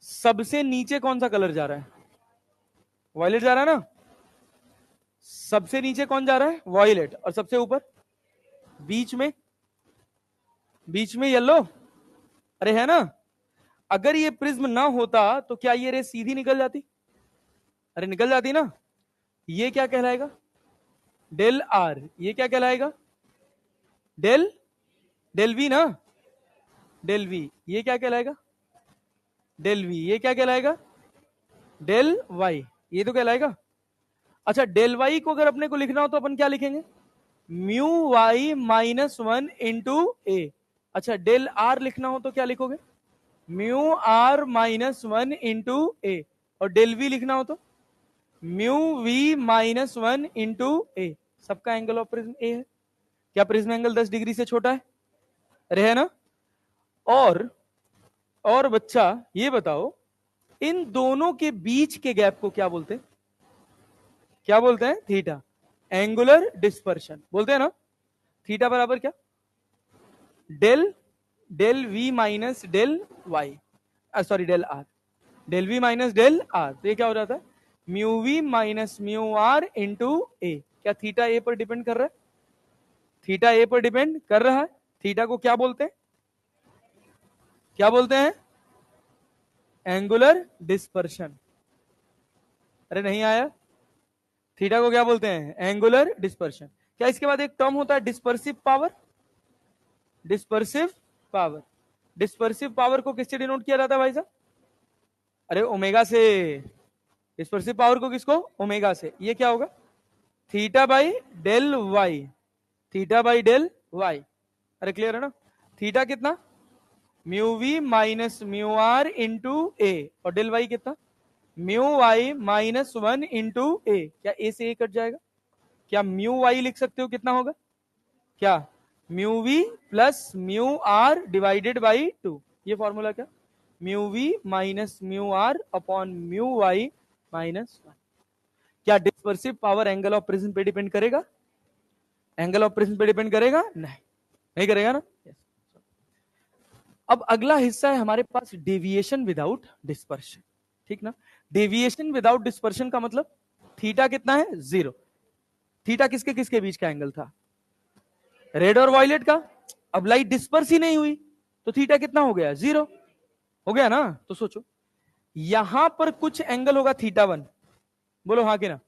सबसे नीचे कौन सा कलर जा रहा है, वॉयलेट जा रहा है ना, सबसे नीचे कौन जा रहा है, वॉयलेट, और सबसे ऊपर, बीच में, बीच में येलो, अरे है ना। अगर ये प्रिज्म ना होता तो क्या ये रे सीधी निकल जाती, अरे निकल जाती ना, ये क्या कहलाएगा, डेल आर, ये क्या कहलाएगा, डेल, डेल वी ना, डेल वी, ये क्या कहलाएगा, डेल वी, ये क्या कहलाएगा, डेल वाई, ये तो कहलाएगा। अच्छा डेल वाई को अगर अपने को लिखना हो तो अपन क्या लिखेंगे, म्यू वाई -1 इंटू ए। अच्छा डेल आर लिखना हो तो क्या लिखोगे, म्यू आर -1 इंटू ए, और डेल वी लिखना हो तो म्यू वी -1 इंटू ए। सबका एंगल ऑफ प्रिज्म ए है, क्या प्रिज्म एंगल 10 डिग्री से छोटा है, अरे है ना। और बच्चा ये बताओ, इन दोनों के बीच के गैप को क्या बोलते हैं, क्या बोलते हैं, थीटा, एंगुलर डिस्पर्शन बोलते हैं ना। थीटा बराबर क्या, del, del V minus del Y, sorry del R, del V minus del R, तो ये क्या हो जाता है, mu V minus mu R into A. क्या थीटा ए पर डिपेंड कर रहा है, थीटा ए पर डिपेंड कर रहा है। थीटा को क्या बोलते हैं, क्या बोलते हैं, एंगुलर डिस्पर्शन, अरे नहीं आया, थीटा को क्या बोलते हैं, एंगुलर डिस्पर्शन। क्या इसके बाद एक टर्म होता है dispersive power? Dispersive power, dispersive power को किससे डिनोट किया जाता है भाई साहब? अरे ओमेगा से। डिस्पर्सिव पावर को किसको? ओमेगा से। ये क्या होगा? Theta by del Y, theta by del Y. अरे क्लियर है ना? थीटा कितना? Mu V minus mu R into A, और डेल वाई कितना? Mu Y minus 1 into A. क्या ए से ए कट जाएगा? क्या म्यू वाई लिख सकते हो? कितना होगा? क्या? Mu V plus mu R divided by 2। ये फॉर्मूला क्या? Mu V minus mu R upon mu Y minus 1। क्या dispersive power angle of prism पे डिपेंड करेगा? एंगल ऑफ प्रिज्म पे डिपेंड करेगा? नहीं, नहीं करेगा ना। अब अगला हिस्सा है हमारे पास डेविएशन विदाउट डिस्पर्शन, ठीक ना? डेविएशन विदाउट डिस्पर्शन का मतलब थीटा कितना है? 0। थीटा किसके किसके बीच का एंगल था? रेड और वॉयलेट का। अब लाइट डिस्पर्स ही नहीं हुई तो थीटा कितना हो गया? 0 हो गया ना। तो सोचो यहां पर कुछ एंगल होगा थीटा 1, बोलो हाँ कि ना?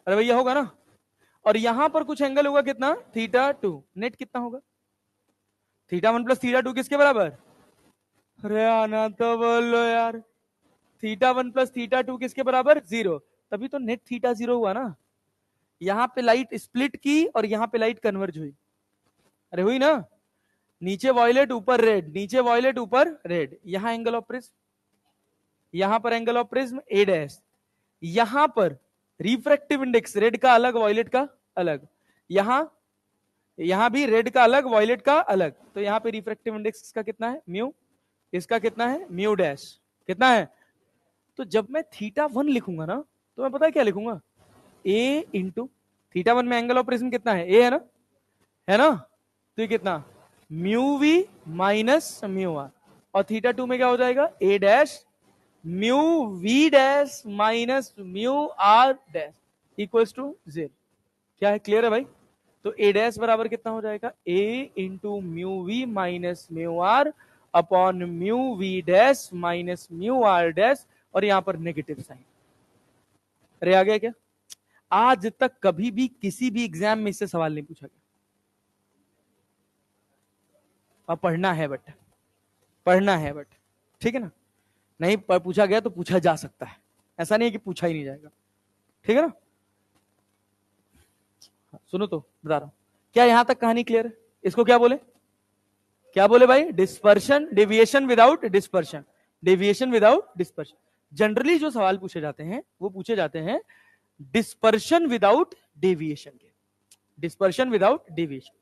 अरे भैया होगा ना। और यहां पर कुछ एंगल होगा कितना? थीटा 2। नेट कितना होगा? थीटा 1 प्लस थीटा 2 किसके बराबर? अरे आना तो बोलो यार। थीटा 1 प्लस थीटा 2 किसके बराबर? 0। तभी तो नेट थीटा 0 हुआ ना। यहां पे लाइट स्प्लिट की और यहां पे लाइट कन्वर्ज हुई। अरे हुई ना? नीचे वॉयलेट ऊपर रेड, नीचे वॉयलेट ऊपर रेड। यहां एंगल ऑफ प्रिज्म, यहां पर angle of prism A dash. यहां पर रिफ्रैक्टिव इंडेक्स रेड का अलग वॉयलेट का अलग। यहां भी रेड का अलग वॉयलेट का अलग। तो यहां पे रिफ्रैक्टिव इंडेक्स इसका कितना है? म्यू। इसका कितना है? Mu dash. कितना है? तो जब मैं थीटा 1 लिखूंगा ना तो मैं पता है क्या लिखूंगा? ए इंटू थीटा 1 में एंगल ऑफ प्रिज्म कितना है? ए है ना? है ना? तो ये कितना? Mu V minus mu R. और थीटा 2 में क्या हो जाएगा? A dash mu V dash minus mu R dash equals to 0। क्या है? क्लियर है भाई? तो ए डैश बराबर कितना हो जाएगा? A into mu V minus mu R upon mu V dash minus mu R dash, और यहां पर नेगेटिव साइन। अरे आ गया क्या? आज तक कभी भी किसी भी एग्जाम में इससे सवाल नहीं पूछा गया। अब पढ़ना है बट, पढ़ना है बट, ठीक है ना? नहीं पूछा गया तो पूछा जा सकता है, ऐसा नहीं है कि पूछा ही नहीं जाएगा, ठीक है ना? सुनो तो बता रहा हूं। क्या यहां तक कहानी क्लियर है? इसको क्या बोले? क्या बोले भाई? Dispersion, deviation without dispersion, deviation without dispersion. Generally जो सवाल पूछे जाते हैं वो पूछे जाते हैं डिस्पर्शन विदाउट डेविएशन के, डिस्पर्शन विदाउट डेविएशन।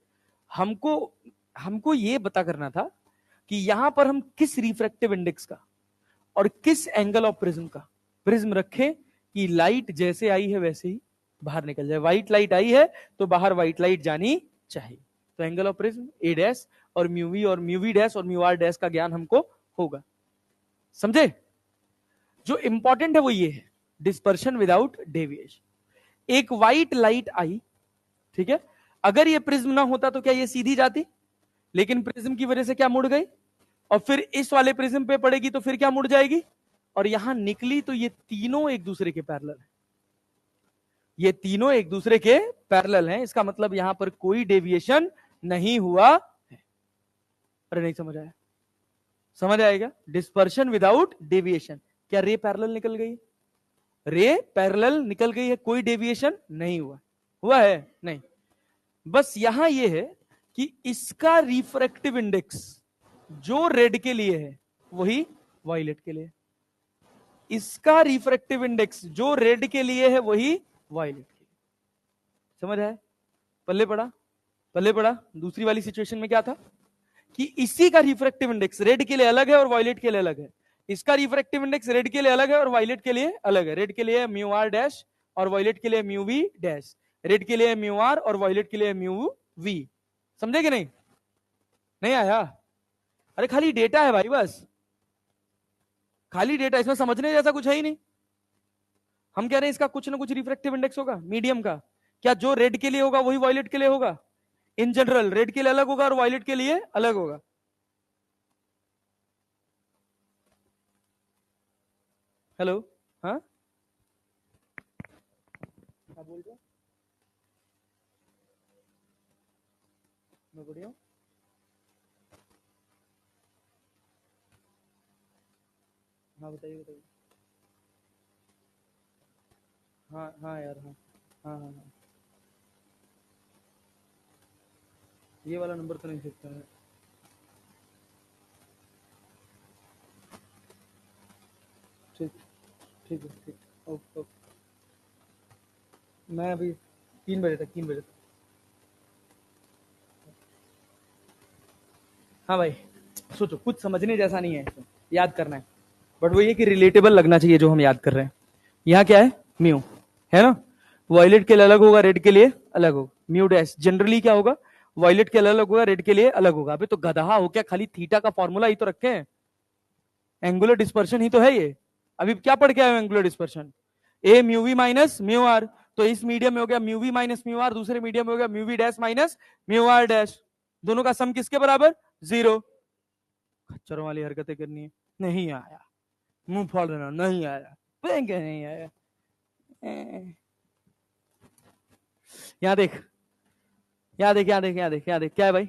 हमको हमको ये पता करना था कि यहां पर हम किस रिफ्रैक्टिव इंडेक्स का और किस एंगल ऑफ प्रिज्म का प्रिज्म रखें कि लाइट जैसे आई है वैसे ही बाहर निकल जाए। व्हाइट लाइट आई है तो बाहर व्हाइट लाइट जानी चाहिए। तो angle of prism A dash और म्यू वी और म्यू वी डैश और म्यू आर डैश का ज्ञान हमको होगा। समझे? जो इंपॉर्टेंट है वो ये है डिस्पर्शन विदाउट डेविएशन। एक व्हाइट लाइट आई, ठीक है? अगर ये प्रिज्म ना होता तो क्या ये सीधी जाती? लेकिन प्रिज्म की वजह से क्या मुड़ गई, और फिर इस वाले प्रिज्म पे पड़ेगी तो फिर क्या मुड़ जाएगी, और यहां निकली तो ये तीनों एक दूसरे के पैरेलल है। ये तीनों एक दूसरे के पैरेलल हैं। इसका मतलब यहां पर कोई डेविएशन नहीं हुआ है। अरे नहीं समझ आया? समझ आएगा? Dispersion without deviation. क्या रे पैरेलल निकल गई? रे पैरेलल निकल गई है, कोई डेविएशन नहीं हुआ। हुआ है? नहीं। बस यहां यह है कि इसका रिफ्रैक्टिव इंडेक्स जो रेड के लिए है वही वायलेट के लिए, इसका रिफ्रैक्टिव इंडेक्स जो रेड के लिए है वही वायलेट के लिए। समझ आया? पल्ले पड़ा? पल्ले पड़ा? दूसरी वाली सिचुएशन में क्या था कि इसी का रिफ्रैक्टिव इंडेक्स रेड के लिए अलग है और वायलेट के लिए अलग है। इसका रिफ्रैक्टिव इंडेक्स रेड के लिए अलग है और वायलेट के लिए अलग है। रेड के लिए म्यू आर डैश और वायलेट के लिए म्यू वी डैश। रेड के लिए म्यू आर और वायलेट के लिए म्यू वी। समझे कि नहीं? नहीं आया? अरे खाली डेटा है भाई, बस खाली डेटा, इसमें समझने जैसा कुछ है ही नहीं। हम कह रहे हैं इसका कुछ ना कुछ रिफ्रैक्टिव इंडेक्स होगा मीडियम का। क्या जो रेड के लिए होगा वही वायलेट के लिए होगा? इन जनरल रेड के लिए अलग होगा और वायलेट के लिए अलग होगा। हेलो? हाँ क्या बोल रहे? मैं बढ़िया हूँ। हाँ बताइए बताइए। हाँ हाँ यार हाँ हाँ हाँ हाँ। ये वाला नंबर तो नहीं सकता है। ठीक ठीक है ठीक। Okay okay. मैं अभी 3 बजे तक 3 बजे तक। हाँ भाई, सोचो कुछ समझने जैसा नहीं है इसमें, याद करना है, बट वो ये कि रिलेटेबल लगना चाहिए जो हम याद कर रहे हैं। यहाँ क्या है, म्यू है ना, वॉयलेट के लिए अलग होगा, रेड के लिए अलग होगा। म्यू डैश जनरली क्या होगा, वॉयलेट के लिए अलग होगा, रेड के लिए अलग होगा। अबे तो गधा हो क्या, खाली थीटा का फॉर्मूला ही तो रखे हैं, एंगुलर डिस्पर्शन ही तो है ये। अभी क्या पढ़ के आए हो angular dispersion, A mu V minus mu R, तो इस मीडियम में हो गया mu V minus mu R, दूसरे मीडियम में हो गया mu V dash minus mu R dash, दोनों का सम किसके बराबर, 0। खच्चरों वाली हरकतें करनी है, नहीं आया, मुंह फाड़ देना, नहीं आया, नहीं आया। यहाँ देख, यहाँ देख, यहाँ देख, यहाँ देख, यहाँ देख, क्या है भाई,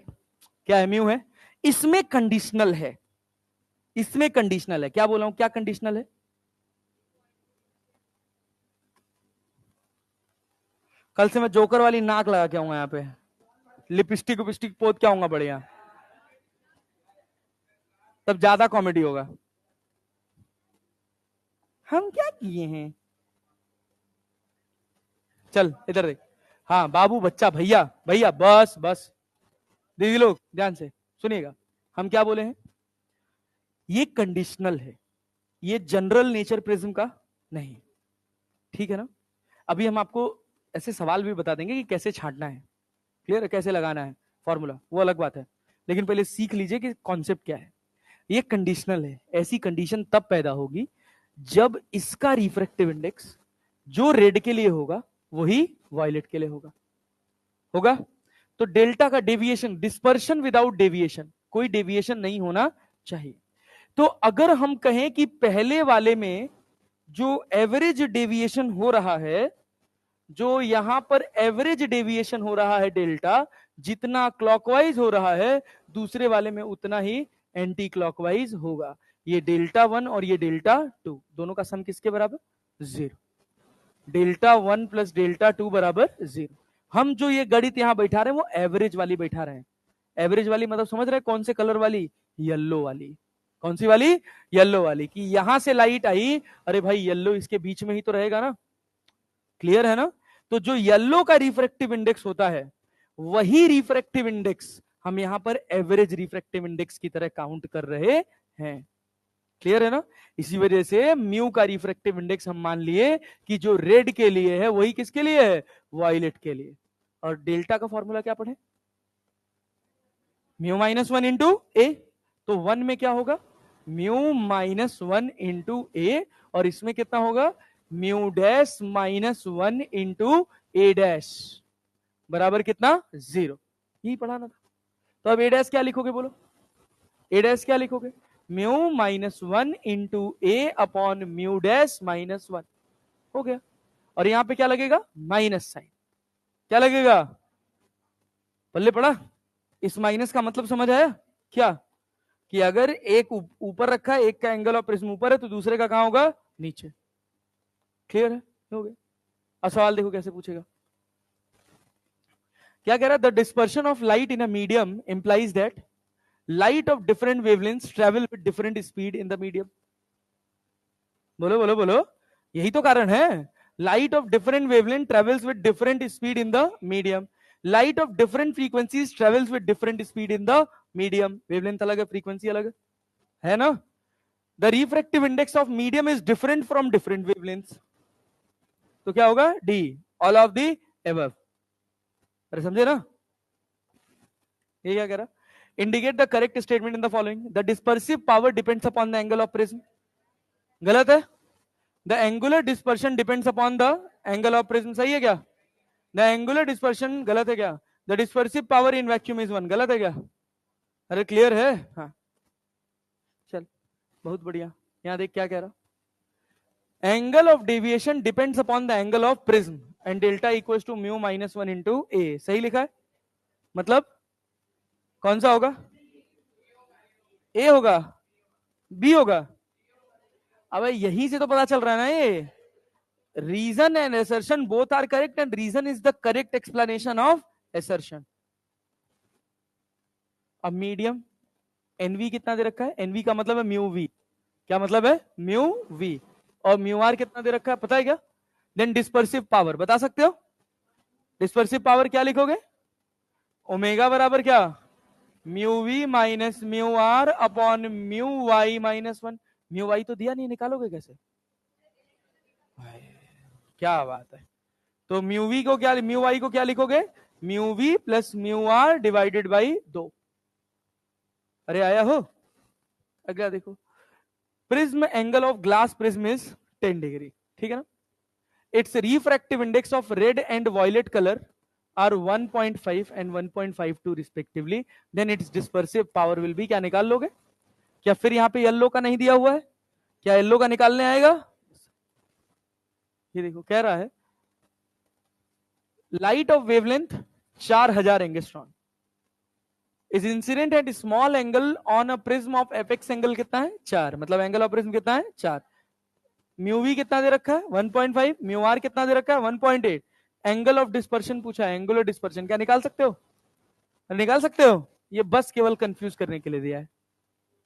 क्या है, म्यू है, इसमें कंडीशनल है, इसमें कंडीशनल है, क्या बोला हूं, क्या कंडीशनल है, कल से मैं जोकर वाली नाक लगा के आऊंगा यहाँ पे, लिपस्टिक विपस्टिक पोत के आऊंगा बढ़िया, तब ज्यादा कॉमेडी होगा। हम क्या किए हैं, चल इधर देख, हाँ बाबू बच्चा भैया भैया, बस बस, दीदी लोग ध्यान से सुनिएगा, हम क्या बोले हैं, ये कंडीशनल है, ये जनरल नेचर प्रिज्म का नहीं, ठीक है ना। अभी हम आपको ऐसे सवाल भी बता देंगे कि कैसे छांटना है, क्लियर है, कैसे लगाना है फॉर्मूला, वो अलग बात है, लेकिन पहले सीख लीजिए कि कॉन्सेप्ट क्या है। ये कंडीशनल है, ऐसी कंडीशन तब पैदा होगी जब इसका रिफ्रैक्टिव इंडेक्स जो रेड के लिए होगा वही वायलेट के लिए होगा, होगा तो डेल्टा का डेविएशन, डिस्पर्शन विदाउट डेविएशन, कोई डेविएशन नहीं होना चाहिए। तो अगर हम कहें कि पहले वाले में जो एवरेज डेविएशन हो रहा है, जो यहां पर एवरेज डेविएशन हो रहा है डेल्टा, जितना क्लॉकवाइज हो रहा है, दूसरे वाले में उतना ही एंटी क्लॉकवाइज होगा। ये डेल्टा 1 और ये डेल्टा 2 दोनों का सम किसके बराबर, 0। डेल्टा 1 प्लस डेल्टा 2 बराबर 0। हम जो ये गणित यहां बैठा रहे हैं वो एवरेज वाली बैठा रहे हैं, एवरेज वाली मतलब समझ रहे हैं कौन से कलर वाली, येलो वाली, कौन सी वाली, येलो वाली, कि यहां से लाइट आई, अरे भाई येलो इसके बीच में ही तो रहेगा ना, क्लियर है ना। तो जो येलो का रिफ्रैक्टिव इंडेक्स होता है, वही रिफ्रैक्टिव इंडेक्स हम यहां पर एवरेज रिफ्रैक्टिव इंडेक्स की तरह काउंट कर रहे हैं, क्लियर है ना। इसी वजह से म्यू का रिफ्रैक्टिव इंडेक्स हम मान लिए कि जो रेड के लिए है वही किसके लिए है, वायलेट के लिए। और डेल्टा का फॉर्मूला क्या पढ़े, म्यू माइनस 1 इंटू ए, तो 1 में क्या होगा, म्यू माइनस 1 इंटू ए, और इसमें कितना होगा, म्यू डैश माइनस 1 इंटू ए डैश बराबर कितना, 0। यही पढ़ाना था। तो अब ए डैश क्या लिखोगे बोलो, ए डैश क्या लिखोगे, म्यू माइनस 1 इंटू ए अपॉन म्यू डैश माइनस 1, हो गया। और यहां पे क्या लगेगा, माइनस साइन, क्या लगेगा, पल्ले पड़ा, इस माइनस का मतलब समझ आया क्या, कि अगर एक ऊपर रखा है, एक का एंगल ऑफ प्रिज्म ऊपर है, तो दूसरे का कहां होगा, नीचे, क्लियर है, हो गया। अब सवाल देखो कैसे पूछेगा, क्या कह रहा है, the dispersion of light in a medium implies that light of different wavelengths travel with different speed in the medium. बोलो बोलो बोलो, यही तो कारण है, light of different wavelength travels with different speed in the medium, light of different frequencies travels with different speed in the medium, wavelength अलग है, frequency अलग है ना। The refractive index of medium is different from different wavelengths, तो क्या होगा, D, all of the above. अरे समझे ना, ये क्या कह रहा, indicate the correct statement in the following, the dispersive power depends upon the angle of prism, गलत है, the angular dispersion depends upon the angle of prism, सही है क्या, द एंगुलर डिस्पर्शन गलत है क्या, the dispersive power in vacuum is 1, गलत है क्या, अरे क्लियर है, हाँ चल बहुत बढ़िया। यहां देख क्या कह रहा, angle of deviation depends upon the angle of prism and delta equals to mu minus 1 into A, सही लिखा है, मतलब कौन सा होगा? ए होगा, बी होगा? अब यहीं से तो पता चल रहा है ना, ये reason and assertion both are correct and reason is the correct explanation of assertion. अब मीडियम एनवी कितना दे रखा है? एनवी का मतलब है म्यू वी। क्या मतलब है? Mu V. और म्यू आर कितना दे रखा है पता है क्या? देन डिस्पर्सिव पावर बता सकते हो? डिस्पर्सिव पावर क्या लिखोगे? ओमेगा बराबर क्या? Mu V minus mu R upon mu Y minus one. Mu Y तो दिया नहीं, निकालोगे कैसे? क्या बात है। तो म्यू वी को क्या, म्यू वाई को क्या लिखोगे? Mu V plus mu R divided by 2। अरे आया हो? अगला देखो, prism angle of glass prism is 10 degree, ठीक है ना? Its refractive index of red and violet colour are 1.5 and 1.52 respectively, then its dispersive power will be, क्या निकाल लोगे? क्या फिर यहां पे येलो का नहीं दिया हुआ है? क्या येलो का निकालने आएगा? ये देखो कह रहा है light of wavelength 4000 angstrom is incident at small angle on a prism of apex angle कितना है? 4। मतलब एंगल ऑफ प्रिज्म कितना है? 4। म्यू वी कितना दे रखा है? 1.5। म्यू आर कितना दे रखा है? 1.8। एंगल ऑफ डिस्पर्शन पूछा है, एंगुलर डिस्पर्शन क्या निकाल सकते हो? निकाल सकते हो? ये बस केवल कंफ्यूज करने के लिए दिया है,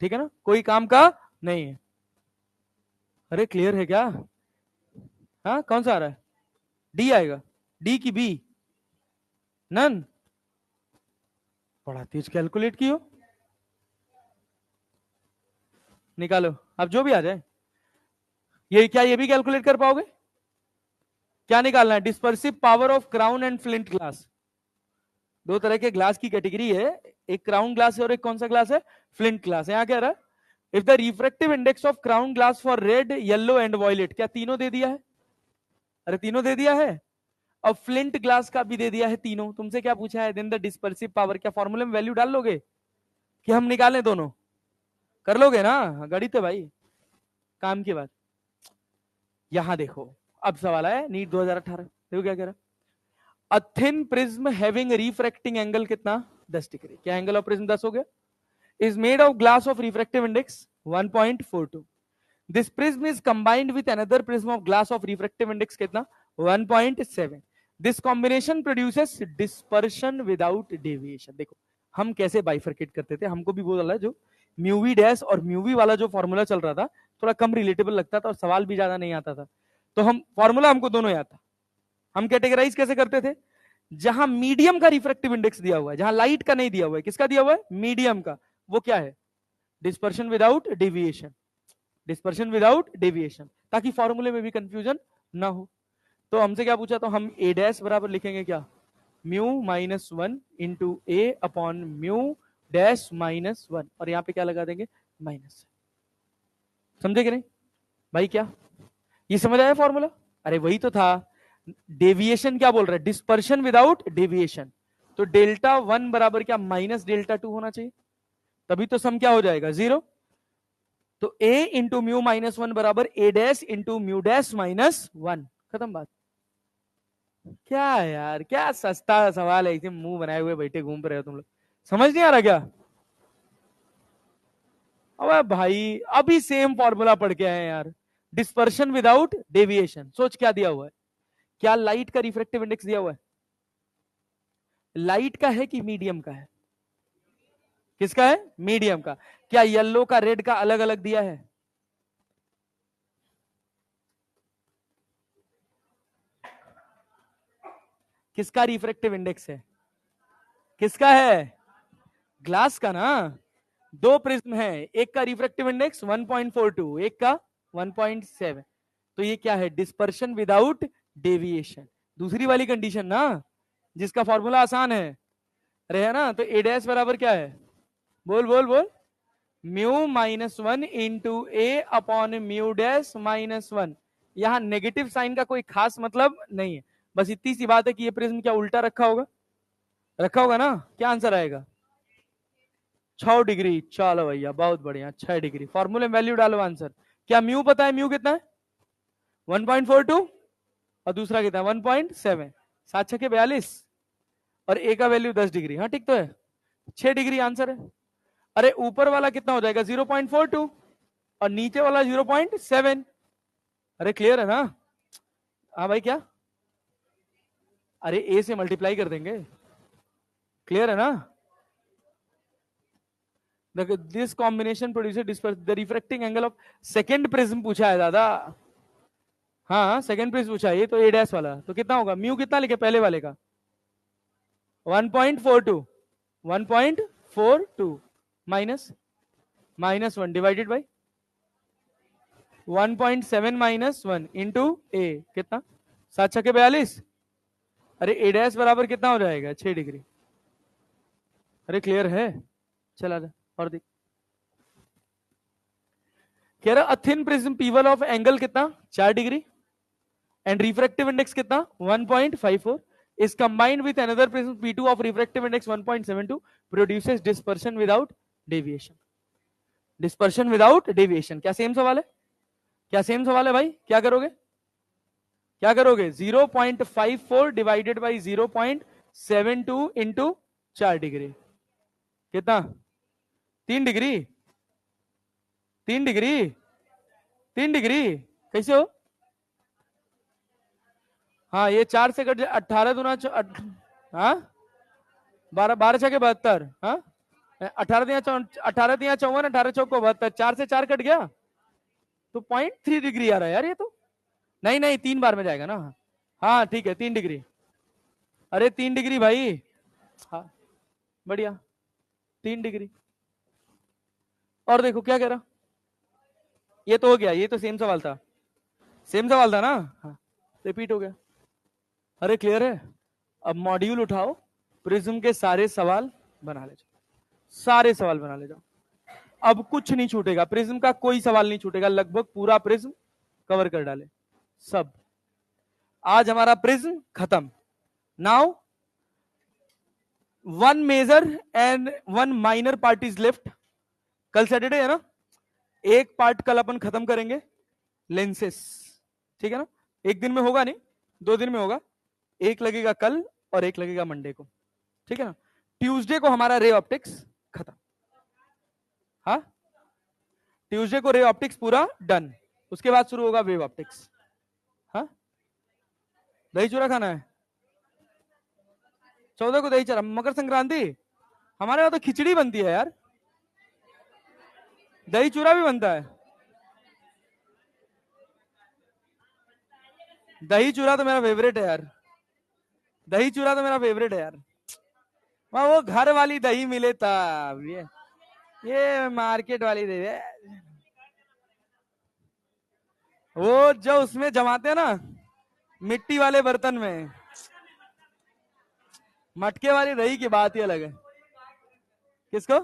ठीक है ना? कोई काम का नहीं है। अरे क्लियर है क्या? हाँ कौन सा आ रहा है? डी आएगा? डी की बी? नन? बड़ा तेज कैलकुलेट की हो। निकालो अब जो भी आ जाए। ये क्या ये भी कैलकुलेट कर पाओगे? क्या निकालना है? Dispersive power of crown and flint glass. दो तरह के ग्लास की कैटेगरी है, एक क्राउन ग्लास है और एक कौन सा ग्लास है? Flint glass. यहां क्या रहा है? If the refractive index of crown glass for red yellow and violet, क्या तीनों दे दिया है? अरे तीनों दे दिया है। अब फ्लिंट ग्लास का भी दे दिया है तीनों। तुमसे क्या पूछा है? देन द डिस्पर्सिव पावर, क्या फॉर्मूले में वैल्यू डाल लोगे कि हम निकालें दोनों? कर लोगे ना? गणित है भाई, काम की बात। यहां देखो अब सवाल है नीट 2018, देखो क्या कह रहा है। A thin prism having refracting angle कितना? 10 डिग्री। क्या एंगल ऑफ प्रिज्म 10 हो गया? Is made of glass of refractive index 1.42। This prism is combined with another prism of glass of refractive index कितना? 1.7। This combination produces dispersion without deviation. देखो हम कैसे bifurcate करते थे, हमको भी बोला जो म्यूवी डैश और म्यूवी वाला जो फॉर्मूला चल रहा था थोड़ा कम रिलेटेबल लगता था और सवाल भी ज्यादा नहीं आता था, तो हम फॉर्मूला हमको दोनों याद था। हम कैटेगराइज कैसे करते थे? जहां मीडियम का रिफ्रैक्टिव इंडेक्स दिया हुआ है, जहां लाइट का नहीं दिया हुआ है, किसका दिया हुआ है? मीडियम का। वो क्या है? Dispersion without deviation. Dispersion without deviation, ताकि फॉर्मूले में भी कंफ्यूजन ना हो। तो हमसे क्या पूछा? तो हम ए डैश बराबर लिखेंगे क्या? म्यू माइनस 1 इंटू ए अपॉन म्यू डैश माइनस 1, और यहां पे क्या लगा देंगे? माइनस। समझे कि नहीं भाई? क्या ये समझ आया फॉर्मूला? अरे वही तो था। डेविएशन क्या बोल रहा है? Dispersion without deviation. तो डेल्टा 1 बराबर क्या? माइनस डेल्टा 2 होना चाहिए, तभी तो सम क्या हो जाएगा? 0। तो a इंटू म्यू माइनस 1 बराबर a dash into mu dash minus 1। खत्म बात। क्या यार, क्या सस्ता सवाल है, इसे मुंह बनाए हुए बैठे घूम रहे हो तुम लोग। समझ नहीं आ रहा क्या? अबे भाई अभी सेम फॉर्मूला पढ़ के आए यार। डिस्पर्शन विदाउट डेविएशन, सोच क्या दिया हुआ है? क्या लाइट का रिफ्रैक्टिव इंडेक्स दिया हुआ है? लाइट का है कि मीडियम का है? किसका है? मीडियम का। क्या येलो का रेड का अलग अलग दिया है? किसका रिफ्रैक्टिव इंडेक्स है? किसका है? ग्लास का ना। दो प्रिज्म है, एक का रिफ्रैक्टिव इंडेक्स 1.42, एक का 1.7। तो ये क्या है? Dispersion without deviation. दूसरी वाली कंडीशन ना, जिसका फॉर्मूला आसान है। अरे है ना? तो ए डैश बराबर क्या है? बोल बोल बोल। म्यू माइनस 1 इंटू ए अपॉन म्यू डैश माइनस 1। यहां नेगेटिव साइन का कोई खास मतलब नहीं है, बस इतनी सी बात है कि ये प्रिज्म क्या उल्टा रखा होगा? रखा होगा ना? क्या आंसर आएगा? 6 डिग्री। चलो भैया बहुत बढ़िया, 6 डिग्री। फॉर्मूले में वैल्यू डालो, आंसर क्या? म्यू पता है? म्यू कितना है? 1.42 और दूसरा कितना है? 1.7। 7 छके 42 और ए का वैल्यू 10 डिग्री। हाँ ठीक तो है। 6 डिग्री आंसर है। अरे ऊपर वाला कितना हो जाएगा 0.42 और नीचे वाला 0.7। अरे क्लियर है ना? हाँ भाई क्या? अरे ए से मल्टीप्लाई कर देंगे। क्लियर है ना? This combination produce the refracting angle of second prism पूछा है दादा। हाँ सेकेंड प्रिज्म पूछा है, ये तो ए डैश वाला, तो कितना होगा म्यू कितना लिखे पहले वाले का 1.42 1.42 माइनस -1 डिवाइडेड बाई 1.7 -1 इंटू ए कितना 7 छके 42। अरे ए डैश बराबर कितना हो जाएगा 6 डिग्री। अरे क्लियर है? चला जा और देख। कह रहा थिन प्रिज्म पीवल ऑफ एंगल कितना 4 डिग्री एंड रिफ्रैक्टिव इंडेक्स कितना 1.54 is combined with another prism P2 of refractive index 1.72 produces dispersion without deviation। dispersion without deviation क्या सेम सवाल है? क्या सेम सवाल है भाई? क्या करोगे? क्या करोगे 0.54 डिवाइडेड बाई 0.72 इंटू 4 डिग्री कितना 3 डिग्री 3 डिग्री 3 डिग्री कैसे हो? हाँ ये 4 से कट 18 दूना हाँ 12 छके 72। हाँ 18 दिया 54 18 चौक को 72 4 से 4 कट गया तो 0.3 डिग्री आ रहा है यार ये तो। नहीं नहीं 3 बार में जाएगा ना। हाँ ठीक है 3 डिग्री। अरे 3 डिग्री भाई। हाँ बढ़िया 3 डिग्री। और देखो क्या कह रहा, ये तो हो गया, ये तो सेम सवाल था, सेम सवाल था ना। हाँ रिपीट हो गया। अरे क्लियर है? अब मॉड्यूल उठाओ, प्रिज्म के सारे सवाल बना ले जाओ, सारे सवाल बना ले जाओ। अब कुछ नहीं छूटेगा, प्रिज्म का कोई सवाल नहीं छूटेगा, लगभग पूरा प्रिज्म कवर कर डाले सब। आज हमारा प्रिज्म खत्म। Now 1 major and 1 minor part is left. कल सैटरडे है ना, एक पार्ट कल अपन खत्म करेंगे लेंसेस, ठीक है ना। एक दिन में होगा नहीं, 2 दिन में होगा, एक लगेगा कल और एक लगेगा मंडे को, ठीक है ना। ट्यूसडे को हमारा रे ऑप्टिक्स खत्म। हाँ ट्यूसडे को रे ऑप्टिक्स पूरा डन, उसके बाद शुरू होगा वेव ऑप्टिक्स। हाँ दही चूरा खाना है 14 को, दही चूरा मकर संक्रांति। हमारे यहाँ तो खिचड़ी बनती है यार, दही चूरा भी बनता है। दही चूरा तो मेरा फेवरेट है यार, दही चूरा तो मेरा फेवरेट है यार। वहां वो घर वाली दही मिले तब, ये मार्केट वाली दही है वो जो उसमें जमाते हैं ना मिट्टी वाले बर्तन में, मटके वाली दही की बात ही अलग है। किसको?